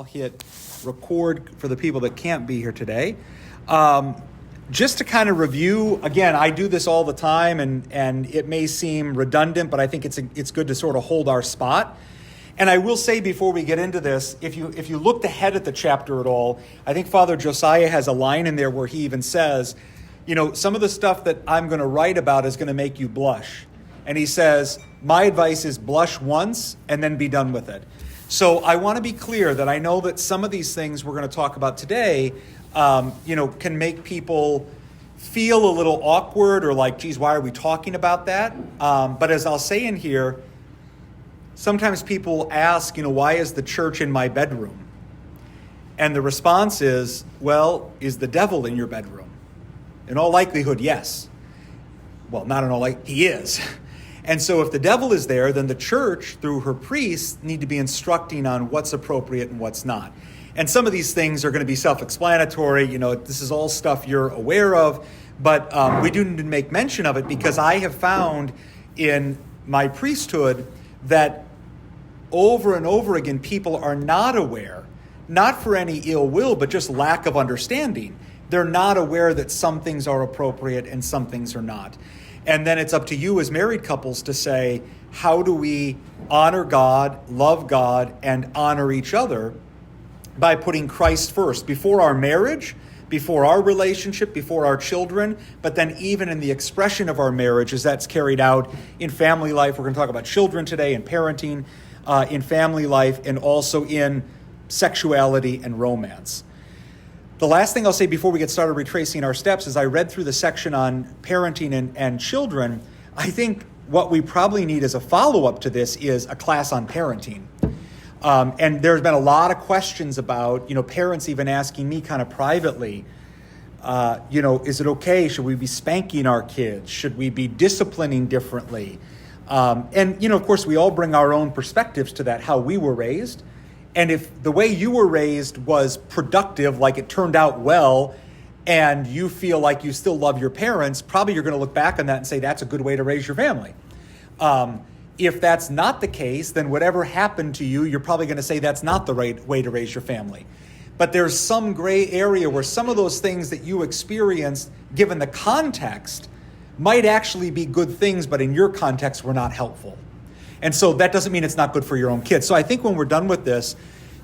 I'll hit record for the people that can't be here today. Just to kind of review, again, I do this all the time, and it may seem redundant, but I think it's good to sort of hold our spot. And I will say before we get into this, if you looked ahead at the chapter at all, I think Father Josiah has a line in there where he even says, some of the stuff that I'm going to write about is going to make you blush. And he says, my advice is blush once and then be done with it. So I want to be clear that I know that some of these things we're going to talk about today, can make people feel a little awkward or like, geez, why are we talking about that? But as I'll say in here, sometimes people ask, why is the church in my bedroom? And the response is, well, is the devil in your bedroom? In all likelihood, yes. Well, not in all likelihood, he is. And so if the devil is there, then the church, through her priests, need to be instructing on what's appropriate and what's not. And some of these things are going to be self-explanatory. This is all stuff you're aware of. But we do need to make mention of it because I have found in my priesthood that over and over again, people are not aware, not for any ill will, but just lack of understanding. They're not aware that some things are appropriate and some things are not. And then it's up to you as married couples to say, how do we honor God, love God, and honor each other by putting Christ first before our marriage, before our relationship, before our children, but then even in the expression of our marriage as that's carried out in family life. We're going to talk about children today and parenting, in family life, and also in sexuality and romance. The last thing I'll say before we get started retracing our steps is I read through the section on parenting and children. I think what we probably need as a follow-up to this is a class on parenting. And there's been a lot of questions about, parents even asking me kind of privately, is it okay? Should we be spanking our kids? Should we be disciplining differently? Of course, we all bring our own perspectives to that, how we were raised. And if the way you were raised was productive, like it turned out well, and you feel like you still love your parents, probably you're going to look back on that and say that's a good way to raise your family. If that's not the case, then whatever happened to you, you're probably going to say that's not the right way to raise your family. But there's some gray area where some of those things that you experienced, given the context, might actually be good things, but in your context were not helpful. And so that doesn't mean it's not good for your own kids. So I think when we're done with this,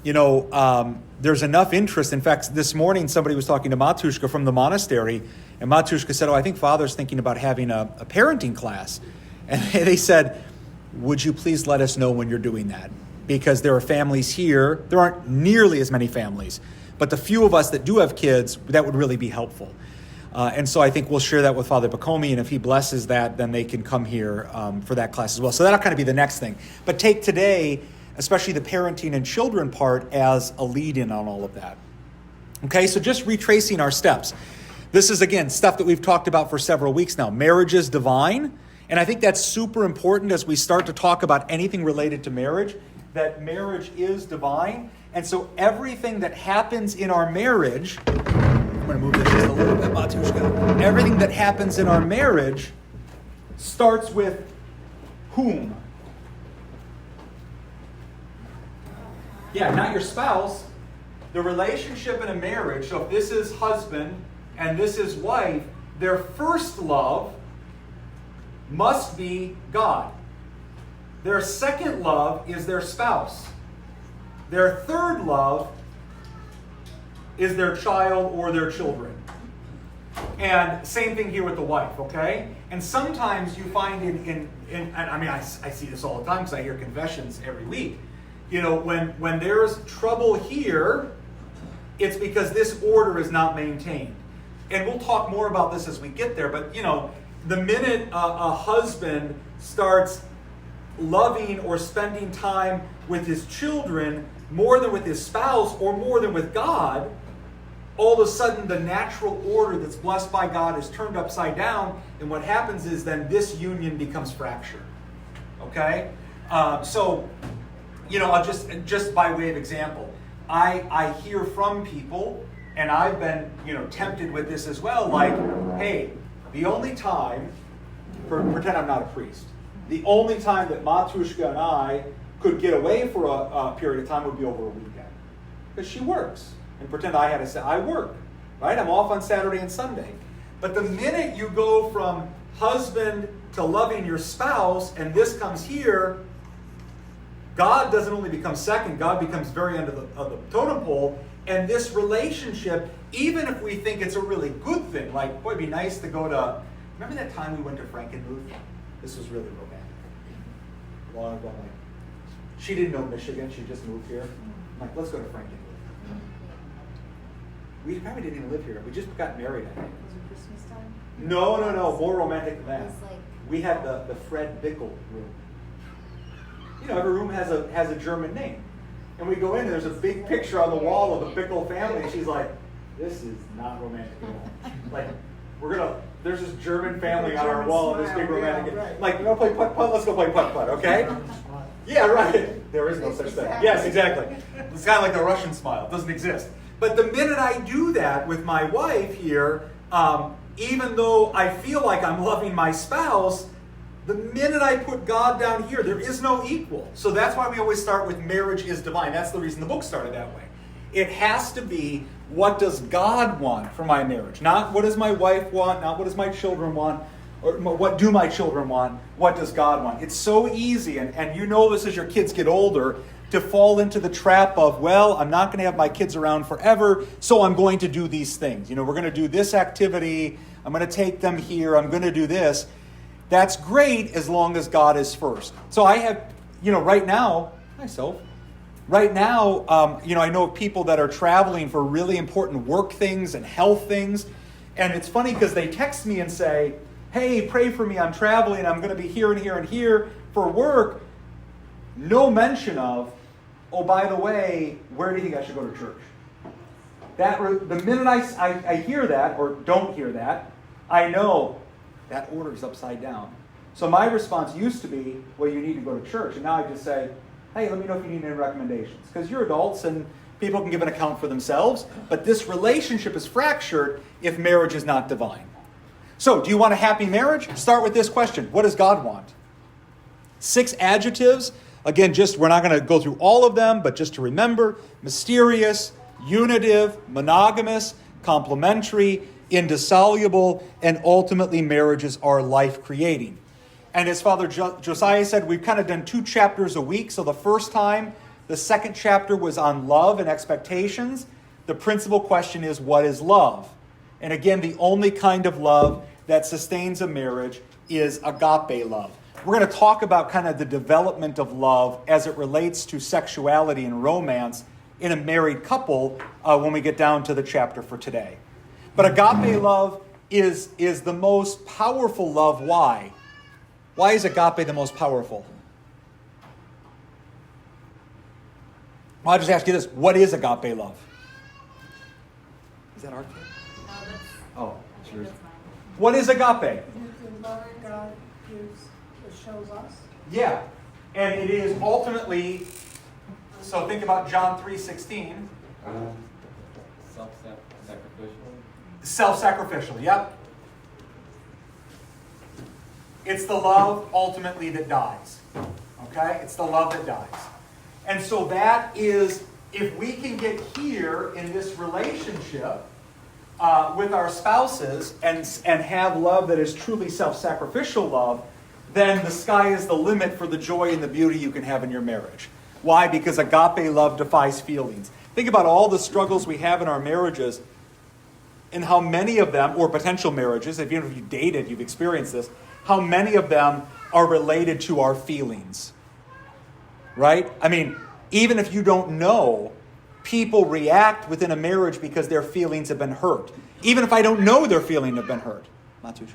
there's enough interest. In fact, this morning somebody was talking to Matushka from the monastery, and Matushka said, I think Father's thinking about having a parenting class. And they said, would you please let us know when you're doing that? Because there are families here, there aren't nearly as many families, but the few of us that do have kids, that would really be helpful. And so I think we'll share that with Father Bacomi, and if he blesses that, then they can come here for that class as well. So that'll kind of be the next thing. But take today, especially the parenting and children part, as a lead-in on all of that. Okay, so just retracing our steps. This is, again, stuff that we've talked about for several weeks now. Marriage is divine, and I think that's super important as we start to talk about anything related to marriage, that marriage is divine. And so everything that happens in our marriage, I'm going to move this just a little bit, Matushka. Everything that happens in our marriage starts with whom? Yeah, not your spouse. The relationship in a marriage, so if this is husband and this is wife, their first love must be God. Their second love is their spouse. Their third love is their child or their children. And same thing here with the wife, okay? And sometimes you find I see this all the time because I hear confessions every week. When there's trouble here, it's because this order is not maintained. And we'll talk more about this as we get there, but the minute a husband starts loving or spending time with his children more than with his spouse or more than with God, all of a sudden the natural order that's blessed by God is turned upside down, and what happens is then this union becomes fractured. Okay? So, I'll just by way of example, I hear from people, and I've been, tempted with this as well, like, hey, the only time, pretend I'm not a priest, the only time that Matushka and I could get away for a period of time would be over a weekend. because she works. And pretend I had to say, I work, right? I'm off on Saturday and Sunday. But the minute you go from husband to loving your spouse, and this comes here, God doesn't only become second, God becomes very under the totem pole. And this relationship, even if we think it's a really good thing, like, boy, it'd be nice to go to, remember that time we went to Frankenmuth? This was really romantic. Long ago, like, she didn't know Michigan, she just moved here. I'm like, let's go to Frankenmuth. We probably didn't even live here. We just got married, I think. Was it Christmas time? No. More romantic than that. It was like... We had the Fred Bickel room. You know, every room has a German name. And we go in and there's a big picture on the wall of the Bickel family, and she's like, this is not romantic at all. Like, there's this German family on our wall, and this big romantic. Yeah, right. Like, you want to play putt-putt? Let's go play putt-putt, okay? Yeah, right. There is no such thing. Yes, exactly. It's kind of like the Russian smile. It doesn't exist. But the minute I do that with my wife here, even though I feel like I'm loving my spouse, the minute I put God down here, there is no equal. So that's why we always start with marriage is divine. That's the reason the book started that way. It has to be, what does God want for my marriage? Not what does my wife want, not what does my children want, or what do my children want, what does God want? It's so easy, and you know this as your kids get older, to fall into the trap of, well, I'm not going to have my kids around forever, so I'm going to do these things. You know, we're going to do this activity, I'm going to take them here, I'm going to do this. That's great as long as God is first. So I have, right now, I know of people that are traveling for really important work things and health things. And it's funny because they text me and say, hey, pray for me, I'm traveling, I'm going to be here and here and here for work. No mention of, oh, by the way, where do you think I should go to church? The minute I hear that or don't hear that, I know that order is upside down. So my response used to be, well, you need to go to church. And now I just say, hey, let me know if you need any recommendations. Because you're adults and people can give an account for themselves. But this relationship is fractured if marriage is not divine. So do you want a happy marriage? Start with this question. What does God want? 6 adjectives. Again, we're not going to go through all of them, but just to remember: mysterious, unitive, monogamous, complementary, indissoluble, and ultimately marriages are life-creating. And as Father Josiah said, we've kind of done 2 chapters a week. So the first time, the second chapter was on love and expectations. The principal question is, what is love? And again, the only kind of love that sustains a marriage is agape love. We're going to talk about kind of the development of love as it relates to sexuality and romance in a married couple when we get down to the chapter for today. But agape love is the most powerful love. Why? Why is agape the most powerful? Well, I'll just ask you this. What is agape love? Is that our kid? Oh, it's yours. What is agape? The love God gives, shows us. Yeah. And it is ultimately, so think about John 3:16. Self-sacrificial, yep. It's the love ultimately that dies. Okay? It's the love that dies. And so that is, if we can get here in this relationship with our spouses and have love that is truly self-sacrificial love, then the sky is the limit for the joy and the beauty you can have in your marriage. Why? Because agape love defies feelings. Think about all the struggles we have in our marriages and how many of them, or potential marriages, if you dated, you've experienced this, how many of them are related to our feelings. Right? I mean, even if you don't know, people react within a marriage because their feelings have been hurt. Even if I don't know their feelings have been hurt. Matushka.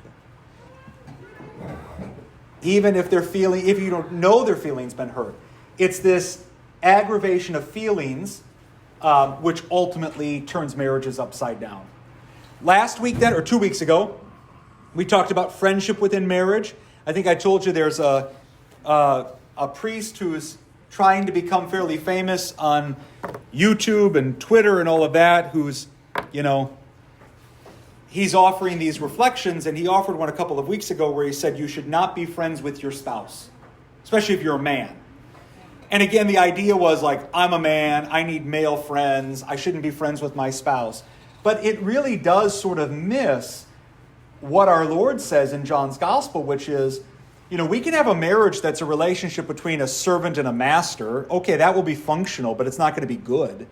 Even if you don't know their feelings been hurt. It's this aggravation of feelings which ultimately turns marriages upside down. Last week then, or 2 weeks ago, we talked about friendship within marriage. I think I told you there's a priest who's trying to become fairly famous on YouTube and Twitter and all of that, who's, he's offering these reflections, and he offered one a couple of weeks ago where he said you should not be friends with your spouse, especially if you're a man. And again, the idea was like, I'm a man, I need male friends, I shouldn't be friends with my spouse. But it really does sort of miss what our Lord says in John's Gospel, which is, we can have a marriage that's a relationship between a servant and a master. Okay, that will be functional, but it's not going to be good.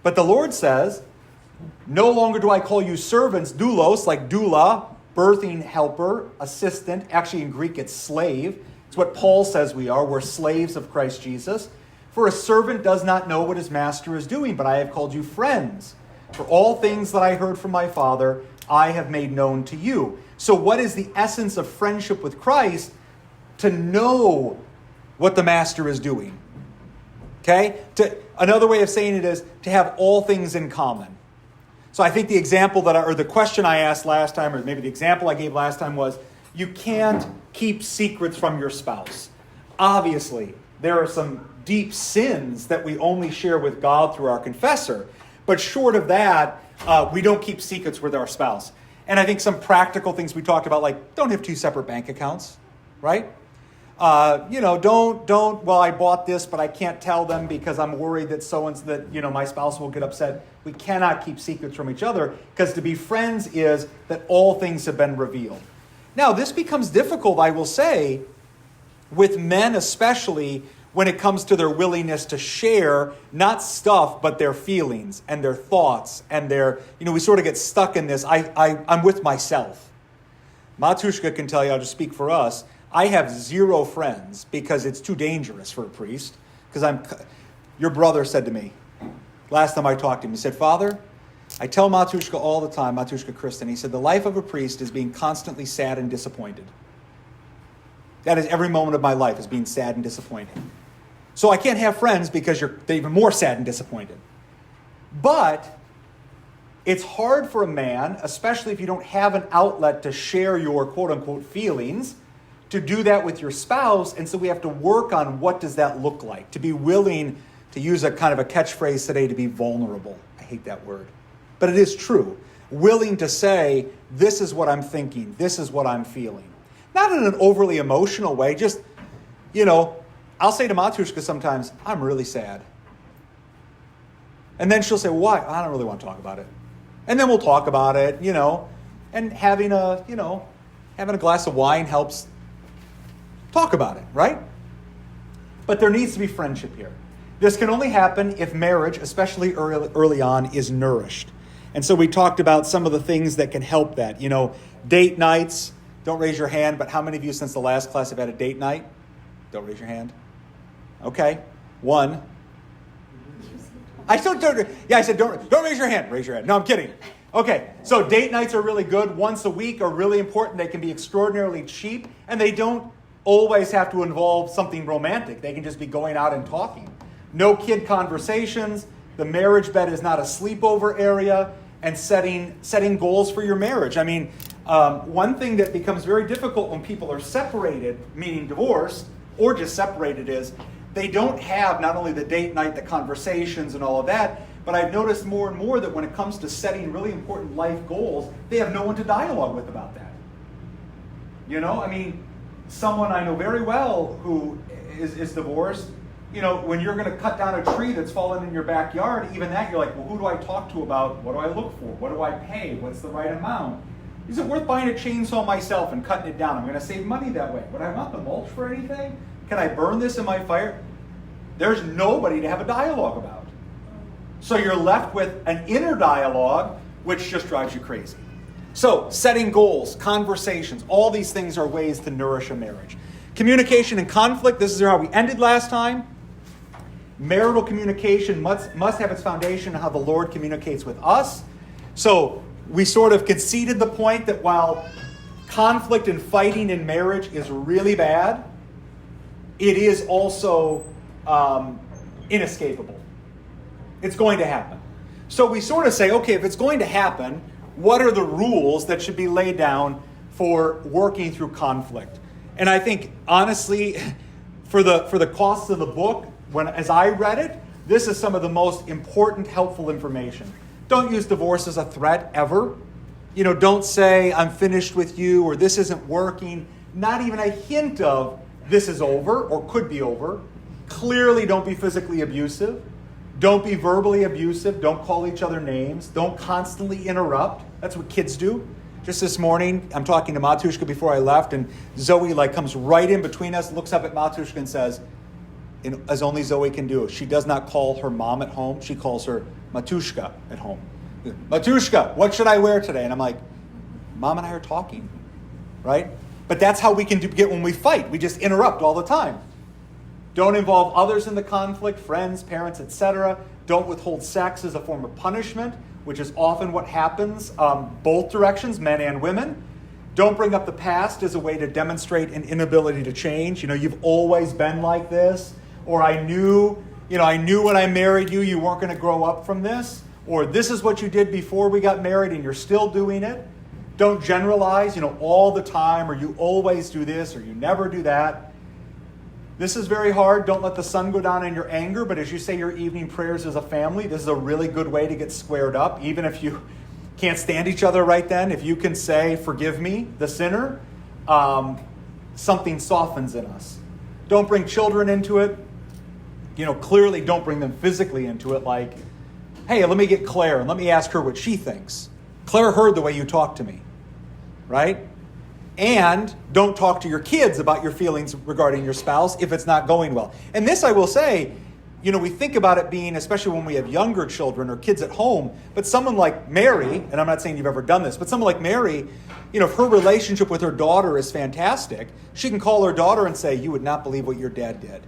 But the Lord says, no longer do I call you servants, doulos, like doula, birthing helper, assistant. Actually, in Greek, it's slave. It's what Paul says we are. We're slaves of Christ Jesus. For a servant does not know what his master is doing, but I have called you friends. For all things that I heard from my Father, I have made known to you. So what is the essence of friendship with Christ? To know what the master is doing. Okay? Another way of saying it is to have all things in common. So I think the example or the question I asked last time, or maybe the example I gave last time was, you can't keep secrets from your spouse. Obviously, there are some deep sins that we only share with God through our confessor. But short of that, we don't keep secrets with our spouse. And I think some practical things we talked about, like don't have two separate bank accounts, right? Don't, I bought this, but I can't tell them because I'm worried that my spouse will get upset. We cannot keep secrets from each other, because to be friends is that all things have been revealed. Now, this becomes difficult, I will say, with men especially, when it comes to their willingness to share, not stuff, but their feelings and their thoughts and we sort of get stuck in this, I'm with myself. Matushka can tell you, I'll just speak for us, I have 0 friends because it's too dangerous for a priest. Your brother said to me, last time I talked to him, he said, Father, I tell Matushka all the time, Matushka Kristen, he said, the life of a priest is being constantly sad and disappointed. That is every moment of my life is being sad and disappointed. So I can't have friends because they're even more sad and disappointed. But it's hard for a man, especially if you don't have an outlet to share your quote-unquote feelings, to do that with your spouse. And so we have to work on what does that look like, to be willing to use a kind of a catchphrase today, to be vulnerable. I hate that word. But it is true. Willing to say, this is what I'm thinking, this is what I'm feeling. Not in an overly emotional way, just, I'll say to Matushka sometimes, I'm really sad. And then she'll say, why? I don't really want to talk about it. And then we'll talk about it, and having a glass of wine helps talk about it, right? But there needs to be friendship here. This can only happen if marriage, especially early on, is nourished. And so we talked about some of the things that can help that. Date nights. Don't raise your hand, but how many of you since the last class have had a date night? Don't raise your hand. Okay, 1. I said don't raise your hand. Raise your hand. No, I'm kidding. Okay, so date nights are really good. Once a week are really important. They can be extraordinarily cheap, and they don't always have to involve something romantic. They can just be going out and talking. No kid conversations. The marriage bed is not a sleepover area, and setting goals for your marriage. I mean, one thing that becomes very difficult when people are separated, meaning divorced, or just separated, is they don't have not only the date night, the conversations and all of that, but I've noticed more and more that when it comes to setting really important life goals, they have no one to dialogue with about that. Someone I know very well who is divorced, when you're going to cut down a tree that's fallen in your backyard, even that, you're like, well, who do I talk to about what do I look for? What do I pay? What's the right amount? Is it worth buying a chainsaw myself and cutting it down? I'm going to save money that way. Would I want the mulch for anything? Can I burn this in my fire? There's nobody to have a dialogue about. So you're left with an inner dialogue, which just drives you crazy. So setting goals, conversations, all these things are ways to nourish a marriage. Communication and conflict, this is how we ended last time. Marital communication must have its foundation in how the Lord communicates with us. So we sort of conceded the point that while conflict and fighting in marriage is really bad, it is also inescapable. It's going to happen. So we sort of say, okay, if it's going to happen, what are the rules that should be laid down for working through conflict? And I think, honestly, for the cost of the book, as I read it, this is some of the most important, helpful information. Don't use divorce as a threat ever. Don't say, I'm finished with you, or this isn't working. Not even a hint of this is over or could be over. Clearly, don't be physically abusive. Don't be verbally abusive. Don't call each other names. Don't constantly interrupt. That's what kids do. Just this morning, I'm talking to Matushka before I left, and Zoe comes right in between us, looks up at Matushka and says, as only Zoe can do, she does not call her mom at home. She calls her Matushka at home. Matushka, what should I wear today? And I'm like, Mom and I are talking, right? But that's how we can get when we fight. We just interrupt all the time. Don't involve others in the conflict, friends, parents, etc. Don't withhold sex as a form of punishment, which is often what happens both directions, men and women. Don't bring up the past as a way to demonstrate an inability to change. You've always been like this, or I knew when I married you, you weren't going to grow up from this, or this is what you did before we got married and you're still doing it. Don't generalize, all the time, or you always do this, or you never do that. This is very hard. Don't let the sun go down in your anger, but as you say your evening prayers as a family, this is a really good way to get squared up, even if you can't stand each other right then. If you can say, forgive me, the sinner, something softens in us. Don't bring children into it. Clearly don't bring them physically into it, like, hey, let me get Claire and let me ask her what she thinks. Claire heard the way you talked to me, right? And don't talk to your kids about your feelings regarding your spouse if it's not going well. And this, I will say, we think about it being, especially when we have younger children or kids at home, but someone like Mary, and I'm not saying you've ever done this, but someone like Mary, if her relationship with her daughter is fantastic, she can call her daughter and say, you would not believe what your dad did.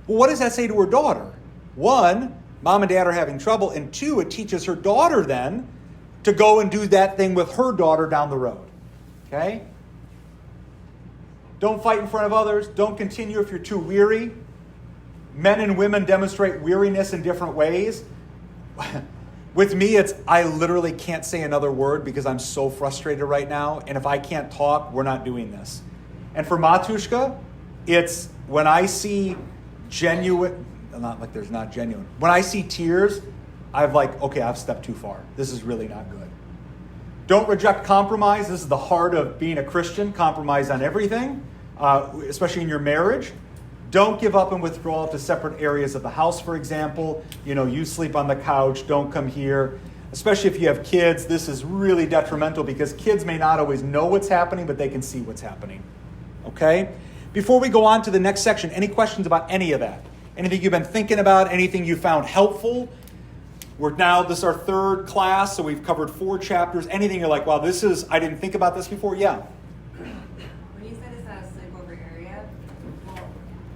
Well, what does that say to her daughter? One, mom and dad are having trouble, and two, it teaches her daughter then to go and do that thing with her daughter down the road. Okay? Don't fight in front of others. Don't continue if you're too weary. Men and women demonstrate weariness in different ways. With me, I literally can't say another word because I'm so frustrated right now. And if I can't talk, we're not doing this. And for Matushka, it's when I see genuine, not like there's not genuine. When I see tears, okay, I've stepped too far. This is really not good. Don't reject compromise. This is the heart of being a Christian. Compromise on everything, especially in your marriage. Don't give up and withdraw to separate areas of the house, for example. You sleep on the couch. Don't come here. Especially if you have kids, this is really detrimental because kids may not always know what's happening, but they can see what's happening. Okay? Before we go on to the next section, any questions about any of that? Anything you've been thinking about? Anything you found helpful? This is our third class, so we've covered 4 chapters. Anything you're like, wow, I didn't think about this before? Yeah. When you said it's not a sleepover area, well,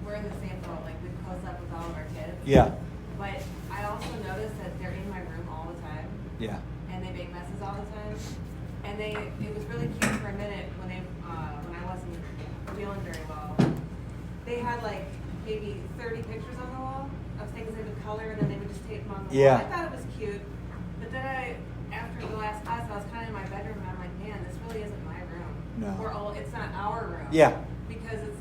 we're in the same boat, we close up with all of our kids. Yeah. But I also noticed that they're in my room all the time. Yeah. And they make messes all the time. And it was really cute for a minute when I wasn't feeling very well. They had maybe 30 pictures on the wall of things they would color, and then they would just tape them on the wall. I thought it was cute, but then after the last class, I was kind of in my bedroom, and I'm like, man, this really isn't my room. No. It's not our room. Yeah. Because it's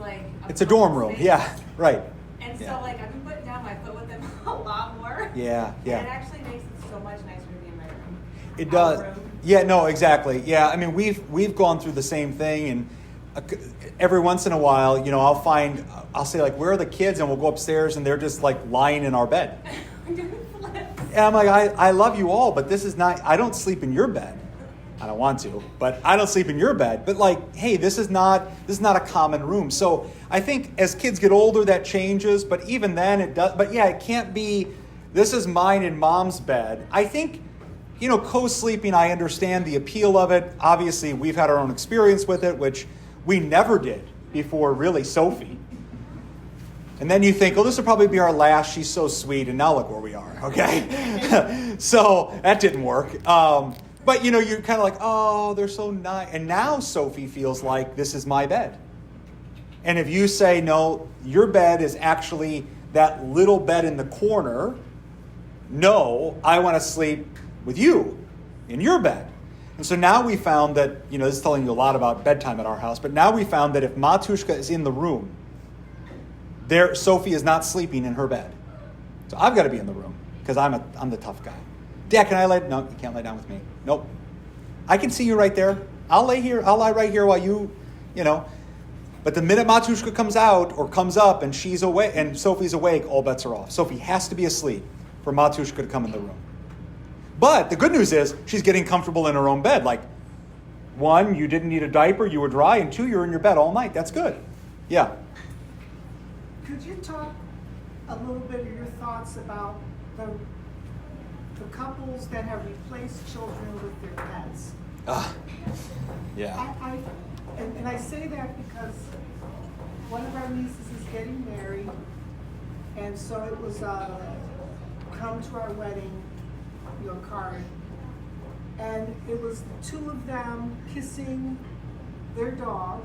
it's a dorm room. space. Yeah, right. And so I've been putting down my foot with them a lot more. Yeah, yeah. And it actually makes it so much nicer to be in my room. It does. Yeah, no, exactly. Yeah, I mean, we've gone through the same thing, and every once in a while, I'll say where are the kids? And we'll go upstairs and they're just lying in our bed. And I'm like, I love you all, but this is not, I don't sleep in your bed. I don't want to, but I don't sleep in your bed. But hey, this is not a common room. So I think as kids get older, that changes, but even then it does. But yeah, it can't be, this is mine and mom's bed. I think, co-sleeping, I understand the appeal of it. Obviously, we've had our own experience with it, which we never did before, really, Sophie. And then you think, this will probably be our last. She's so sweet. And now look where we are, okay? So that didn't work. But, you're kind of they're so nice. And now Sophie feels like this is my bed. And if you say, no, your bed is actually that little bed in the corner, no, I want to sleep with you in your bed. And so now we found that, this is telling you a lot about bedtime at our house, but now we found that if Matushka is in the room, Sophie is not sleeping in her bed. So I've got to be in the room because I'm the tough guy. Dad, can I lay? No, you can't lay down with me. Nope. I can see you right there. I'll lie right here while you. But But the minute Matushka comes out or comes up and she's awake and Sophie's awake, all bets are off. Sophie has to be asleep for Matushka to come in the room. But the good news is she's getting comfortable in her own bed. Like, 1, you didn't need a diaper, you were dry, and 2, you're in your bed all night. That's good. Yeah. Could you talk a little bit of your thoughts about the couples that have replaced children with their pets? Yeah. And I say that because one of our nieces is getting married, and so it was come to our wedding, card, and it was the 2 of them kissing their dog,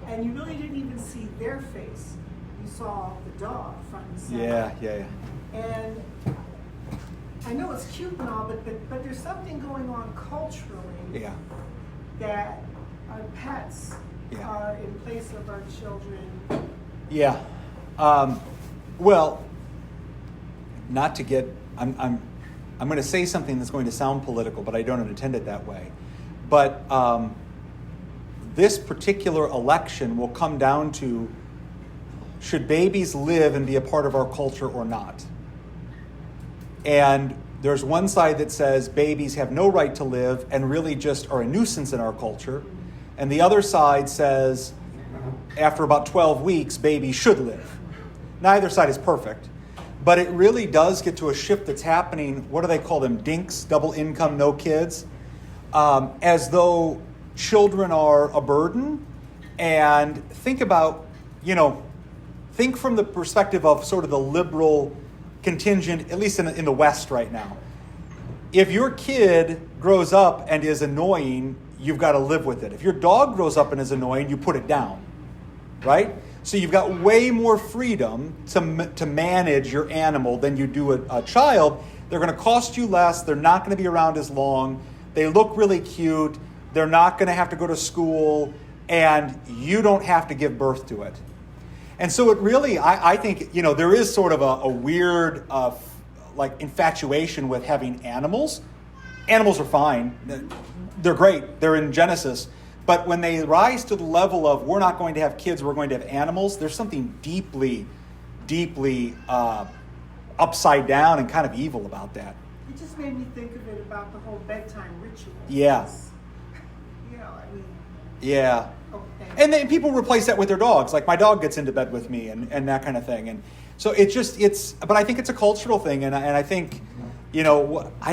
and you really didn't even see their face. You saw the dog front and center. Yeah. And I know it's cute and all, but there's something going on culturally that our pets are in place of our children. Yeah. Well, not to get, I'm going to say something that's going to sound political, but I don't intend it that way. But this particular election will come down to, should babies live and be a part of our culture or not? And there's one side that says babies have no right to live and really just are a nuisance in our culture. And the other side says after about 12 weeks, babies should live. Neither side is perfect. But it really does get to a shift that's happening. What do they call them? DINKs, double income, no kids. As though children are a burden. And think about, think from the perspective of sort of the liberal contingent, at least in the West right now. If your kid grows up and is annoying, you've got to live with it. If your dog grows up and is annoying, you put it down, right? So you've got way more freedom to manage your animal than you do a child. They're going to cost you less. They're not going to be around as long. They look really cute. They're not going to have to go to school, and you don't have to give birth to it. And so it really, I think, there is sort of a weird infatuation with having animals. Animals are fine. They're great. They're in Genesis. But when they rise to the level of we're not going to have kids, we're going to have animals, there's something deeply, deeply upside down and kind of evil about that. It just made me think of it about the whole bedtime ritual. Yeah. Yeah. Okay. And then people replace that with their dogs. Like my dog gets into bed with me and that kind of thing. And so but I think it's a cultural thing. And I think, I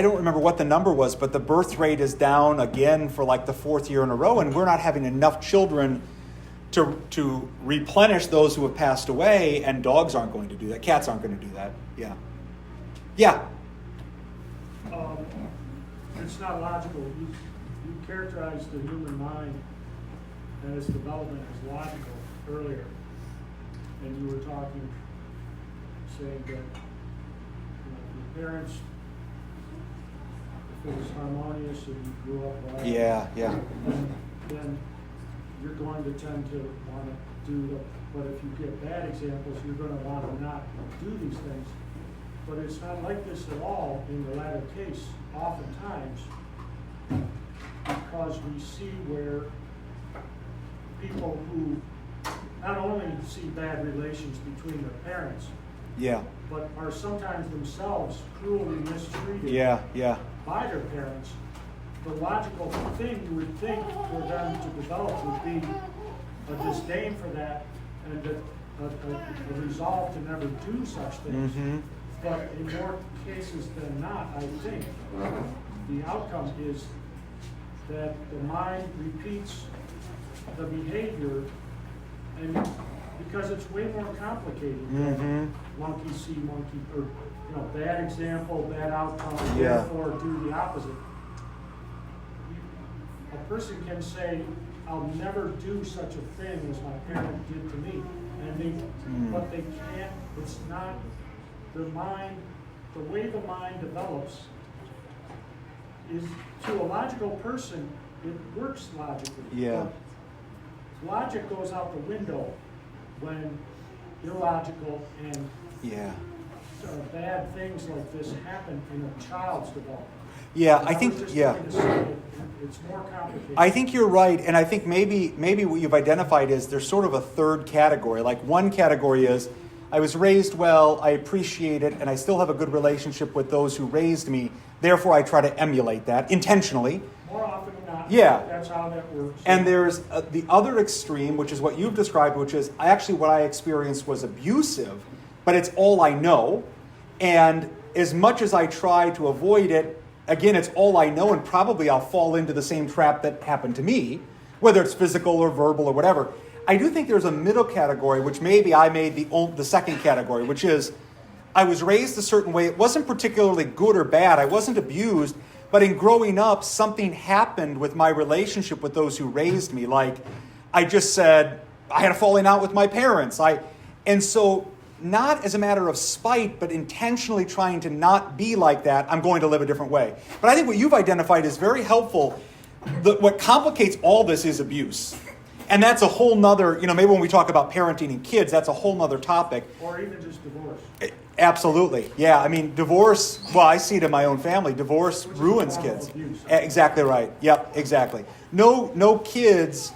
don't remember what the number was, but the birth rate is down again for like the 4th year in a row. And we're not having enough children to replenish those who have passed away. And dogs aren't going to do that. Cats aren't going to do that. Yeah. Yeah. It's not logical. You characterize the human mind and its development as logical earlier. And you were saying that your parents, if it was harmonious and you grew up well, then you're going to tend to want to do but if you get bad examples, you're going to want to not do these things. But it's not like this at all in the latter case, oftentimes, because we see where people who not only see bad relations between their parents, but are sometimes themselves cruelly mistreated by their parents. The logical thing you would think for them to develop would be a disdain for that and a resolve to never do such things. Mm-hmm. But in more cases than not, I think the outcome is that the mind repeats the behavior, and because it's way more complicated. Mm-hmm. Monkey see, monkey, or bad example, bad outcome, therefore do the opposite. A person can say, "I'll never do such a thing as my parent did to me," but they can't. It's not the mind. The way the mind develops is, to a logical person, it works logically. Yeah. But logic goes out the window when illogical and bad things like this happen in a child's development. Yeah, And I think, was just yeah. trying to say it's more complicated. I think you're right, and I think maybe what you've identified is there's sort of a third category. Like one category is, I was raised well, I appreciate it, and I still have a good relationship with those who raised me. Therefore, I try to emulate that intentionally. More often than not, Yeah. that's how that works. And there's the other extreme, which is what you've described, which is what I experienced was abusive, but it's all I know. And as much as I try to avoid it, again, it's all I know, and probably I'll fall into the same trap that happened to me, whether it's physical or verbal or whatever. I do think there's a middle category, which maybe I made the second category, which is I was raised a certain way. It wasn't particularly good or bad. I wasn't abused, but in growing up, something happened with my relationship with those who raised me. Like I just said, I had a falling out with my parents. And so not as a matter of spite, but intentionally trying to not be like that, I'm going to live a different way. But I think what you've identified is very helpful. What complicates all this is abuse. And that's a whole nother, maybe when we talk about parenting and kids, that's a whole nother topic. Or even just divorce. Absolutely. Yeah, I mean, divorce, well, I see it in my own family. Divorce Which is ruins a form of kids. abuse. Exactly right. Yep, exactly. No kids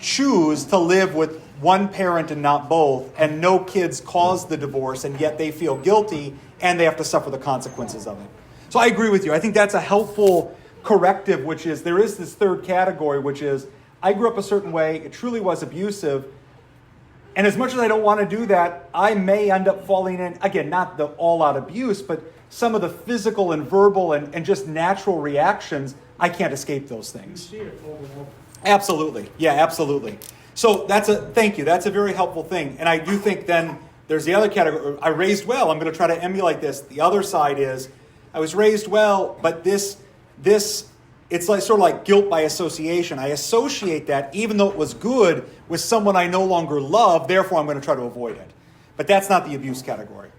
choose to live with one parent and not both, and no kids cause the divorce, and yet they feel guilty, and they have to suffer the consequences of it. So I agree with you. I think that's a helpful corrective, which is there is this third category, which is I grew up a certain way, it truly was abusive, and as much as I don't want to do that, I may end up falling in, again, not the all-out abuse, but some of the physical and verbal and just natural reactions, I can't escape those You things. see it over and over. Absolutely. Yeah, absolutely. So thank you. That's a very helpful thing. And I do think then there's the other category. I raised well. I'm going to try to emulate this. The other side is I was raised well, but this it's like sort of like guilt by association. I associate that, even though it was good, with someone I no longer love. Therefore, I'm going to try to avoid it. But that's not the abuse category.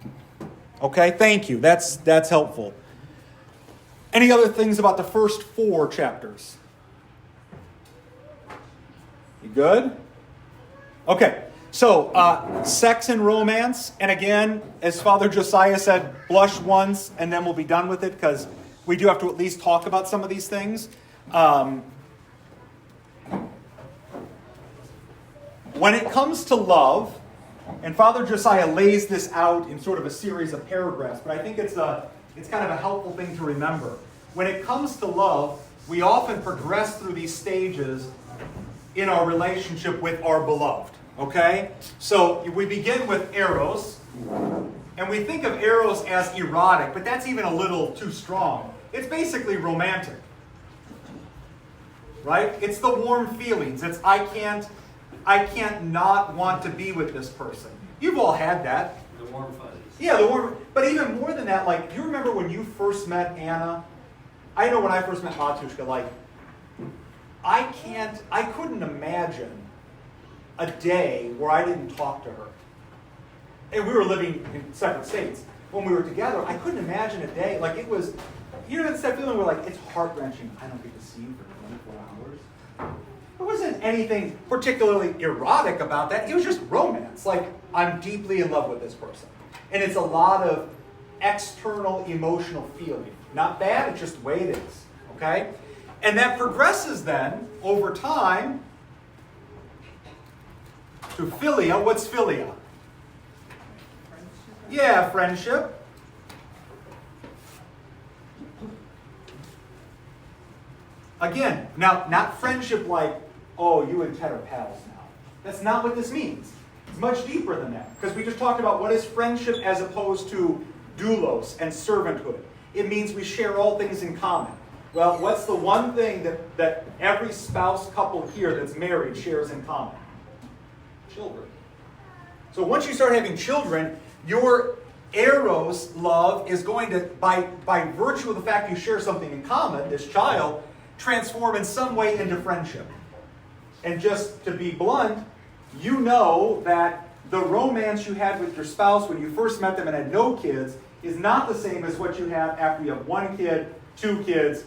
Okay, thank you. That's helpful. Any other things about the first 4 chapters? You good? Okay, so sex and romance. And again, as Father Josiah said, blush once and then we'll be done with it, because we do have to at least talk about some of these things. When it comes to love, and Father Josiah lays this out in sort of a series of paragraphs, but I think it's kind of a helpful thing to remember. When it comes to love, we often progress through these stages in our relationship with our beloved, okay? So we begin with eros, and we think of eros as erotic, but that's even a little too strong. It's basically romantic, right? It's the warm feelings. It's I can't not want to be with this person. You've all had that. The warm fuzzies. Yeah, but even more than that, like, do you remember when you first met Anna? I know when I first met Matushka, like, I couldn't imagine a day where I didn't talk to her. And we were living in separate states. When we were together, I couldn't imagine a day, like it was, it's that feeling where like, it's heart-wrenching. I don't get to see you for 24 hours. There wasn't anything particularly erotic about that. It was just romance. Like, I'm deeply in love with this person. And it's a lot of external emotional feeling. Not bad, it's just the way it is. Okay? And that progresses then, over time, to philia. What's philia? Yeah, friendship. Again, now, not friendship like, oh, you and Ted are pals now. That's not what this means. It's much deeper than that. Because we just talked about what is friendship as opposed to doulos and servanthood. It means we share all things in common. Well, what's the one thing that every spouse couple here that's married shares in common? Children. So once you start having children, your eros love is going to, by virtue of the fact you share something in common, this child, transform in some way into friendship. And just to be blunt, you know that the romance you had with your spouse when you first met them and had no kids is not the same as what you have after you have 1 kid, 2 kids,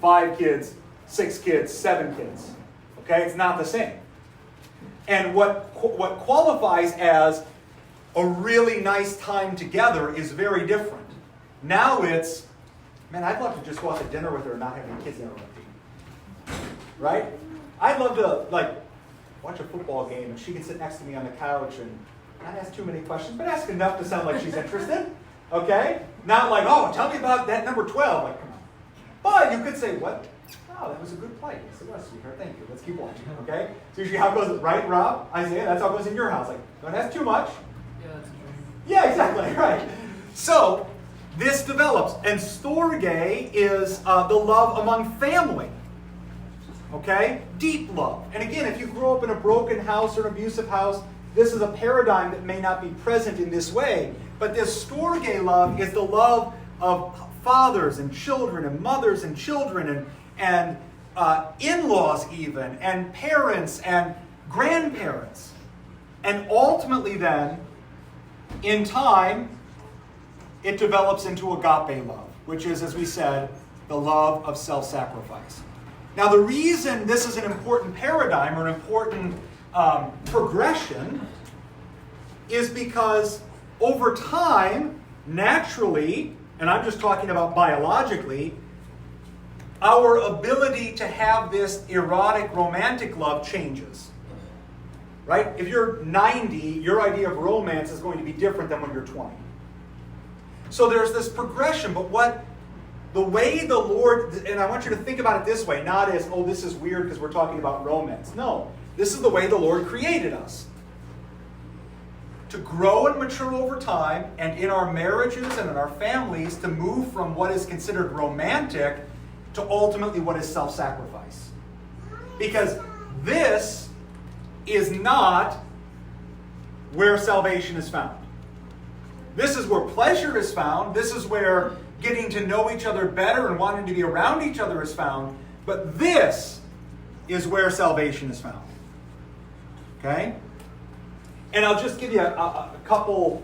5 kids, 6 kids, 7 kids. Okay? It's not the same. And what qualifies as a really nice time together is very different. Now it's, man, I'd love to just go out to dinner with her and not have any kids interrupting. Right? I'd love to, like, watch a football game and she can sit next to me on the couch and not ask too many questions, but ask enough to sound like she's interested. Okay? Not like, oh, tell me about that number 12. Like, come on. But you could say, what? Oh, that was a good play. Yes, it was, sweetheart. Thank you. Let's keep watching. Okay? So usually how it goes, right, Rob? Isaiah, that's how it goes in your house. Like, don't ask too much. Yeah, that's true. Yeah, exactly. Right. So this develops. And storge is the love among family. Okay? Deep love. And again, if you grow up in a broken house or an abusive house, this is a paradigm that may not be present in this way. But this storge love is the love of fathers and children and mothers and children and in-laws even, and parents and grandparents. And ultimately then, in time, it develops into agape love, which is, as we said, the love of self-sacrifice. Now, the reason this is an important paradigm or an important progression is because over time, naturally, and I'm just talking about biologically, our ability to have this erotic, romantic love changes. Right? If you're 90, your idea of romance is going to be different than when you're 20. So there's this progression, but the way the Lord, and I want you to think about it this way, not as, oh, this is weird because we're talking about romance. No, this is the way the Lord created us. To grow and mature over time, and in our marriages and in our families, to move from what is considered romantic to ultimately what is self-sacrifice. Because this is not where salvation is found. This is where pleasure is found. This is where getting to know each other better and wanting to be around each other is found. But this is where salvation is found. Okay? And I'll just give you a couple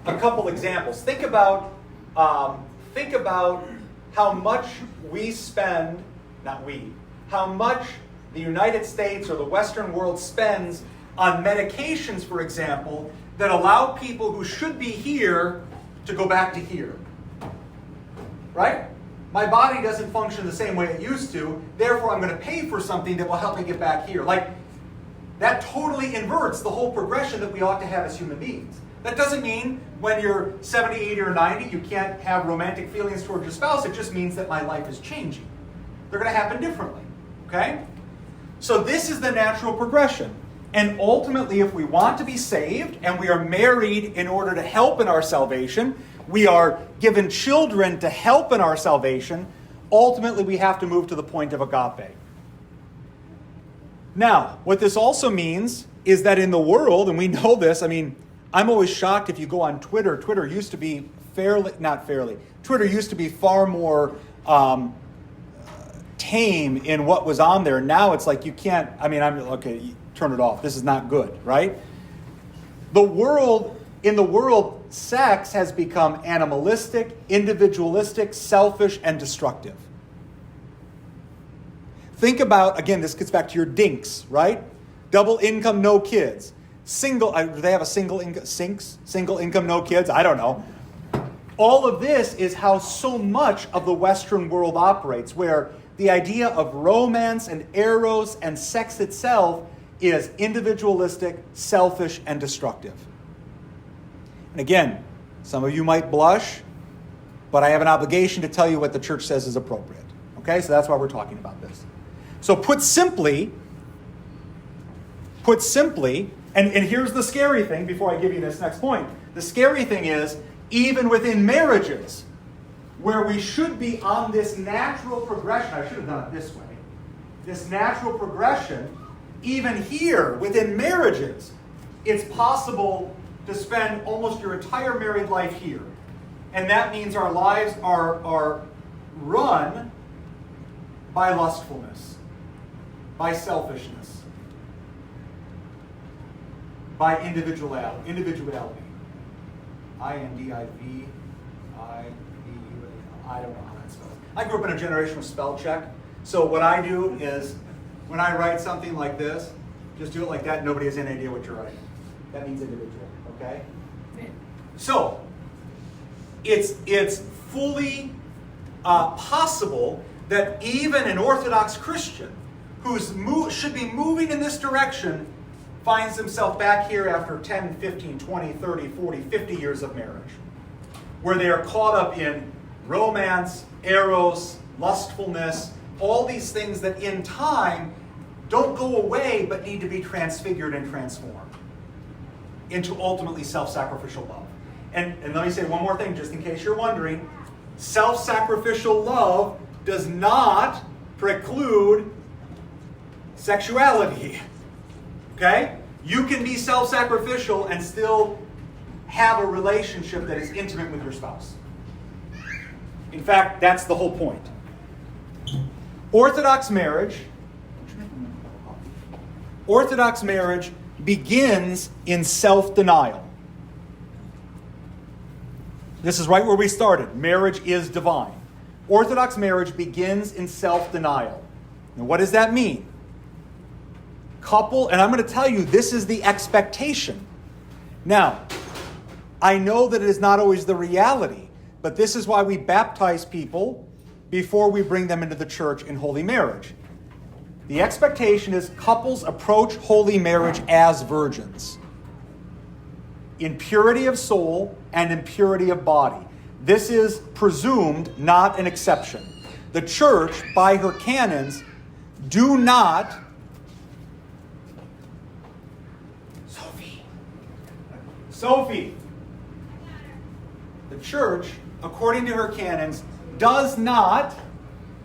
examples. Think about how much we spend, how much the United States or the Western world spends on medications, for example, that allow people who should be here to go back to here. Right? My body doesn't function the same way it used to, therefore I'm going to pay for something that will help me get back here. Like, that totally inverts the whole progression that we ought to have as human beings. That doesn't mean when you're 70, 80, or 90, you can't have romantic feelings towards your spouse. It just means that my life is changing. They're going to happen differently. Okay? So this is the natural progression. And ultimately, if we want to be saved, and we are married in order to help in our salvation, we are given children to help in our salvation, ultimately we have to move to the point of agape. Now, what this also means is that in the world, and we know this, I mean, I'm always shocked if you go on Twitter. Twitter used to be Twitter used to be far more tame in what was on there. Now it's like you can't, turn it off. This is not good, right? In the world, sex has become animalistic, individualistic, selfish, and destructive. Think about, again, this gets back to your dinks, right? Double income, no kids. Do they have a single income, no kids? I don't know. All of this is how so much of the Western world operates, where the idea of romance and eros and sex itself is individualistic, selfish, and destructive. And again, some of you might blush, but I have an obligation to tell you what the church says is appropriate. Okay, so that's why we're talking about this. So put simply, and here's the scary thing before I give you this next point. The scary thing is, even within marriages, where we should be on this natural progression, I should have done it this way, this natural progression, even here within marriages, it's possible to spend almost your entire married life here. And that means our lives are run by lustfulness, by selfishness, by individuality. INDIVIVUAL. I don't know how that spells. I grew up in a generational spell check. So what I do is, when I write something like this, just do it like that. Nobody has any idea what you're writing. That means individual. Okay? So, it's fully possible that even an Orthodox Christian should be moving in this direction finds himself back here after 10, 15, 20, 30, 40, 50 years of marriage, where they are caught up in romance, eros, lustfulness, all these things that in time don't go away but need to be transfigured and transformed into ultimately self-sacrificial love. And let me say one more thing, just in case you're wondering. Self-sacrificial love does not preclude sexuality. Okay? You can be self-sacrificial and still have a relationship that is intimate with your spouse. In fact, that's the whole point. Orthodox marriage begins in self-denial. This is right where we started. Marriage is divine. Orthodox marriage begins in self-denial. Now, what does that mean? And I'm going to tell you, this is the expectation. Now, I know that it is not always the reality, but this is why we baptize people before we bring them into the church in holy marriage. The expectation is couples approach holy marriage as virgins, in purity of soul and in purity of body. This is presumed, not an exception. The church, by her canons, do not... Sophie! The church, according to her canons, does not...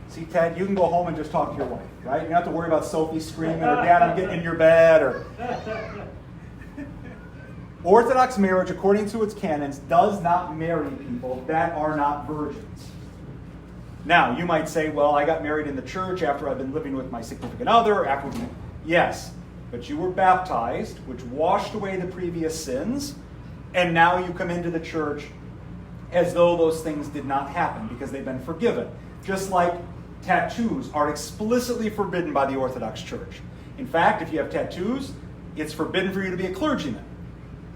See, Ted, you can go home and just talk to your wife, right? You don't have to worry about Sophie screaming or Dad, I'm getting in your bed, or... Orthodox marriage, according to its canons, does not marry people that are not virgins. Now, you might say, well, I got married in the church after I've been living with my significant other. Yes, but you were baptized, which washed away the previous sins, and now you come into the church as though those things did not happen because they've been forgiven. Just like tattoos are explicitly forbidden by the Orthodox Church. In fact, if you have tattoos, it's forbidden for you to be a clergyman.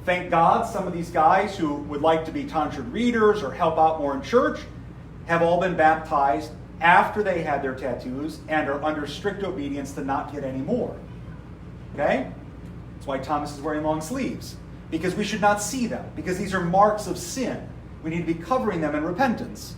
Thank God some of these guys who would like to be tonsured readers or help out more in church have all been baptized after they had their tattoos and are under strict obedience to not get any more. Okay? That's why Thomas is wearing long sleeves. Because we should not see them. Because these are marks of sin. We need to be covering them in repentance.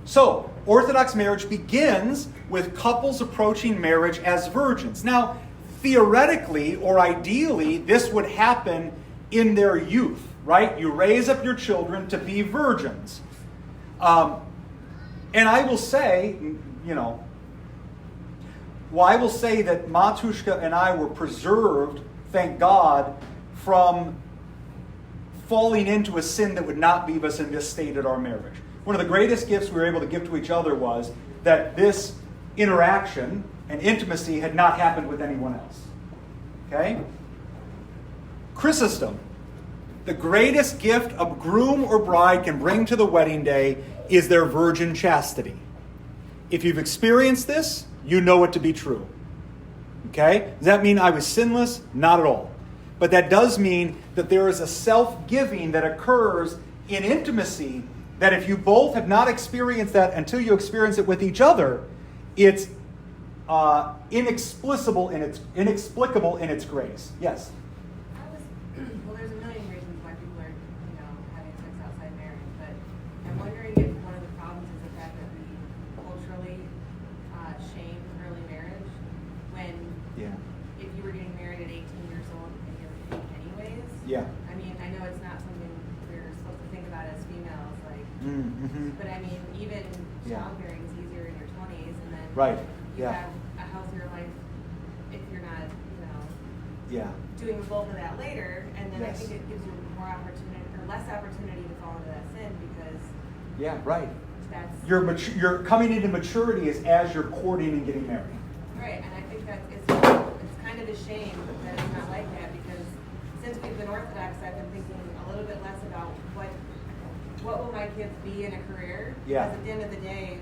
So, Orthodox marriage begins with couples approaching marriage as virgins. Now, theoretically or ideally, this would happen in their youth, right? You raise up your children to be virgins. And I will say, I will say that Matushka and I were preserved, thank God, from falling into a sin that would not leave us in this state at our marriage. One of the greatest gifts we were able to give to each other was that this interaction and intimacy had not happened with anyone else. Okay? Chrysostom. The greatest gift a groom or bride can bring to the wedding day is their virgin chastity. If you've experienced this, you know it to be true. Okay? Does that mean I was sinless? Not at all. But that does mean that there is a self-giving that occurs in intimacy that if you both have not experienced that until you experience it with each other, it's inexplicable in its grace. Yes? Well, there's a million reasons why people are, having sex outside marriage, but I'm wondering if one of the problems is the fact that we culturally shame early marriage when if you were getting married at 18 years old and you're paying anyways. Yeah. I mean, I know it's not something we're supposed to think about as females, but I mean, even childbearing is easier in your 20s, and then you have a healthier life if you're not, doing both of that later, and then I think it gives you more opportunity or less opportunity to fall into that sin because that's you're coming into maturity as you're courting and getting married. Right, and I think that it's kind of a shame that it's not like that because since we've been Orthodox, I've been thinking a little bit less about what will my kids be in a career. Yeah. Because at the end of the day,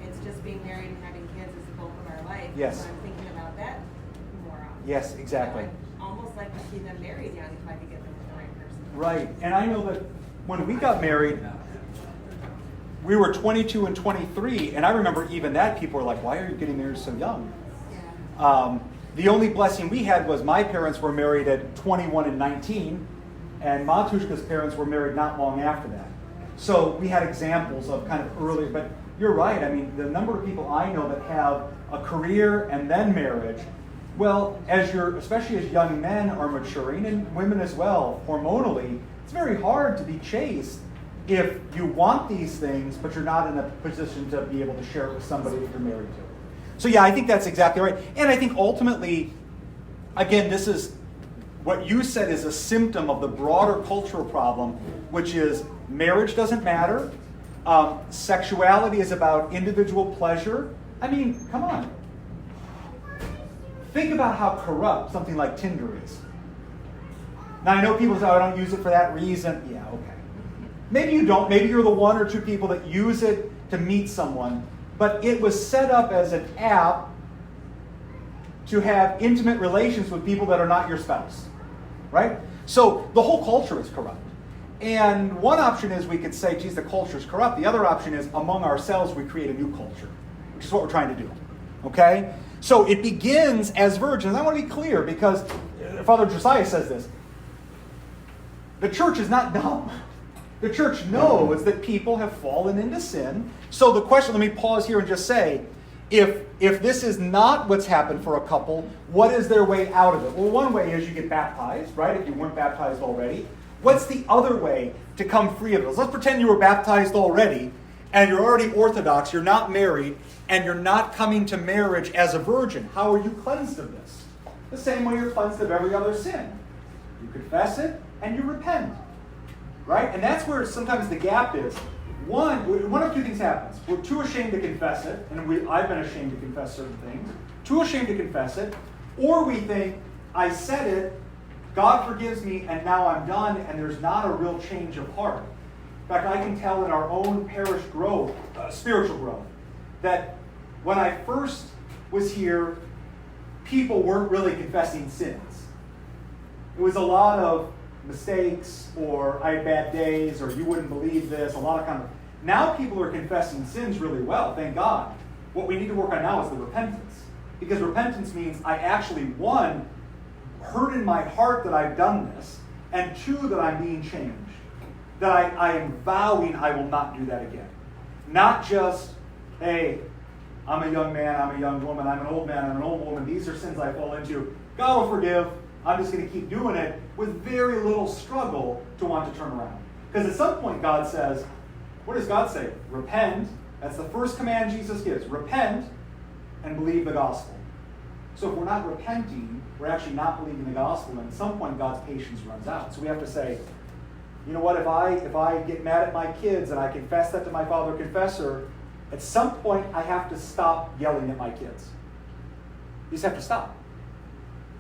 it's just being married and having kids is the bulk of our life. Yes. So I'm thinking about that more often. Yes, exactly. I'd almost like to see them married young if I could get them Right. And I know that when we got married, we were 22 and 23, and I remember even that people were like, why are you getting married so young? The only blessing we had was my parents were married at 21 and 19, and Matushka's parents were married not long after that. So we had examples of kind of earlier, but you're right. I mean, the number of people I know that have a career and then marriage, well, especially as young men are maturing, and women as well, hormonally, it's very hard to be chaste if you want these things, but you're not in a position to be able to share it with somebody that you're married to. So yeah, I think that's exactly right. And I think ultimately, again, this is what you said is a symptom of the broader cultural problem, which is marriage doesn't matter. Sexuality is about individual pleasure. I mean, come on. Think about how corrupt something like Tinder is. Now, I know people say, oh, I don't use it for that reason. Yeah, okay. Maybe you don't. Maybe you're the one or two people that use it to meet someone. But it was set up as an app to have intimate relations with people that are not your spouse. Right? So the whole culture is corrupt. And one option is we could say, geez, the culture is corrupt. The other option is among ourselves we create a new culture, which is what we're trying to do. Okay? So it begins as virgins. I want to be clear because Father Josiah says this. The church is not dumb. The church knows that people have fallen into sin. So the question, let me pause here and just say, if this is not what's happened for a couple, what is their way out of it? Well, one way is you get baptized, right? If you weren't baptized already. What's the other way to come free of this? Let's pretend you were baptized already, and you're already Orthodox, you're not married, and you're not coming to marriage as a virgin. How are you cleansed of this? The same way you're cleansed of every other sin. You confess it, and you repent. Right? And that's where sometimes the gap is. One of two things happens. We're too ashamed to confess it, and I've been ashamed to confess certain things. Too ashamed to confess it. Or we think, I said it, God forgives me, and now I'm done, and there's not a real change of heart. In fact, I can tell in our own parish growth, spiritual growth, that when I first was here, people weren't really confessing sins. It was a lot of mistakes, or I had bad days, or you wouldn't believe this, a lot of kind of... Now people are confessing sins really well, thank God. What we need to work on now is the repentance. Because repentance means I actually, one, hurt in my heart that I've done this, and two, that I'm being changed. That I am vowing I will not do that again. Not just, hey, I'm a young man, I'm a young woman, I'm an old man, I'm an old woman, these are sins I fall into. God will forgive, I'm just going to keep doing it with very little struggle to want to turn around. Because at some point God says, what does God say? Repent. That's the first command Jesus gives. Repent and believe the gospel. So if we're not repenting, we're actually not believing the gospel, and at some point God's patience runs out. So we have to say, you know what, if I get mad at my kids and I confess that to my father confessor, at some point I have to stop yelling at my kids. You just have to stop.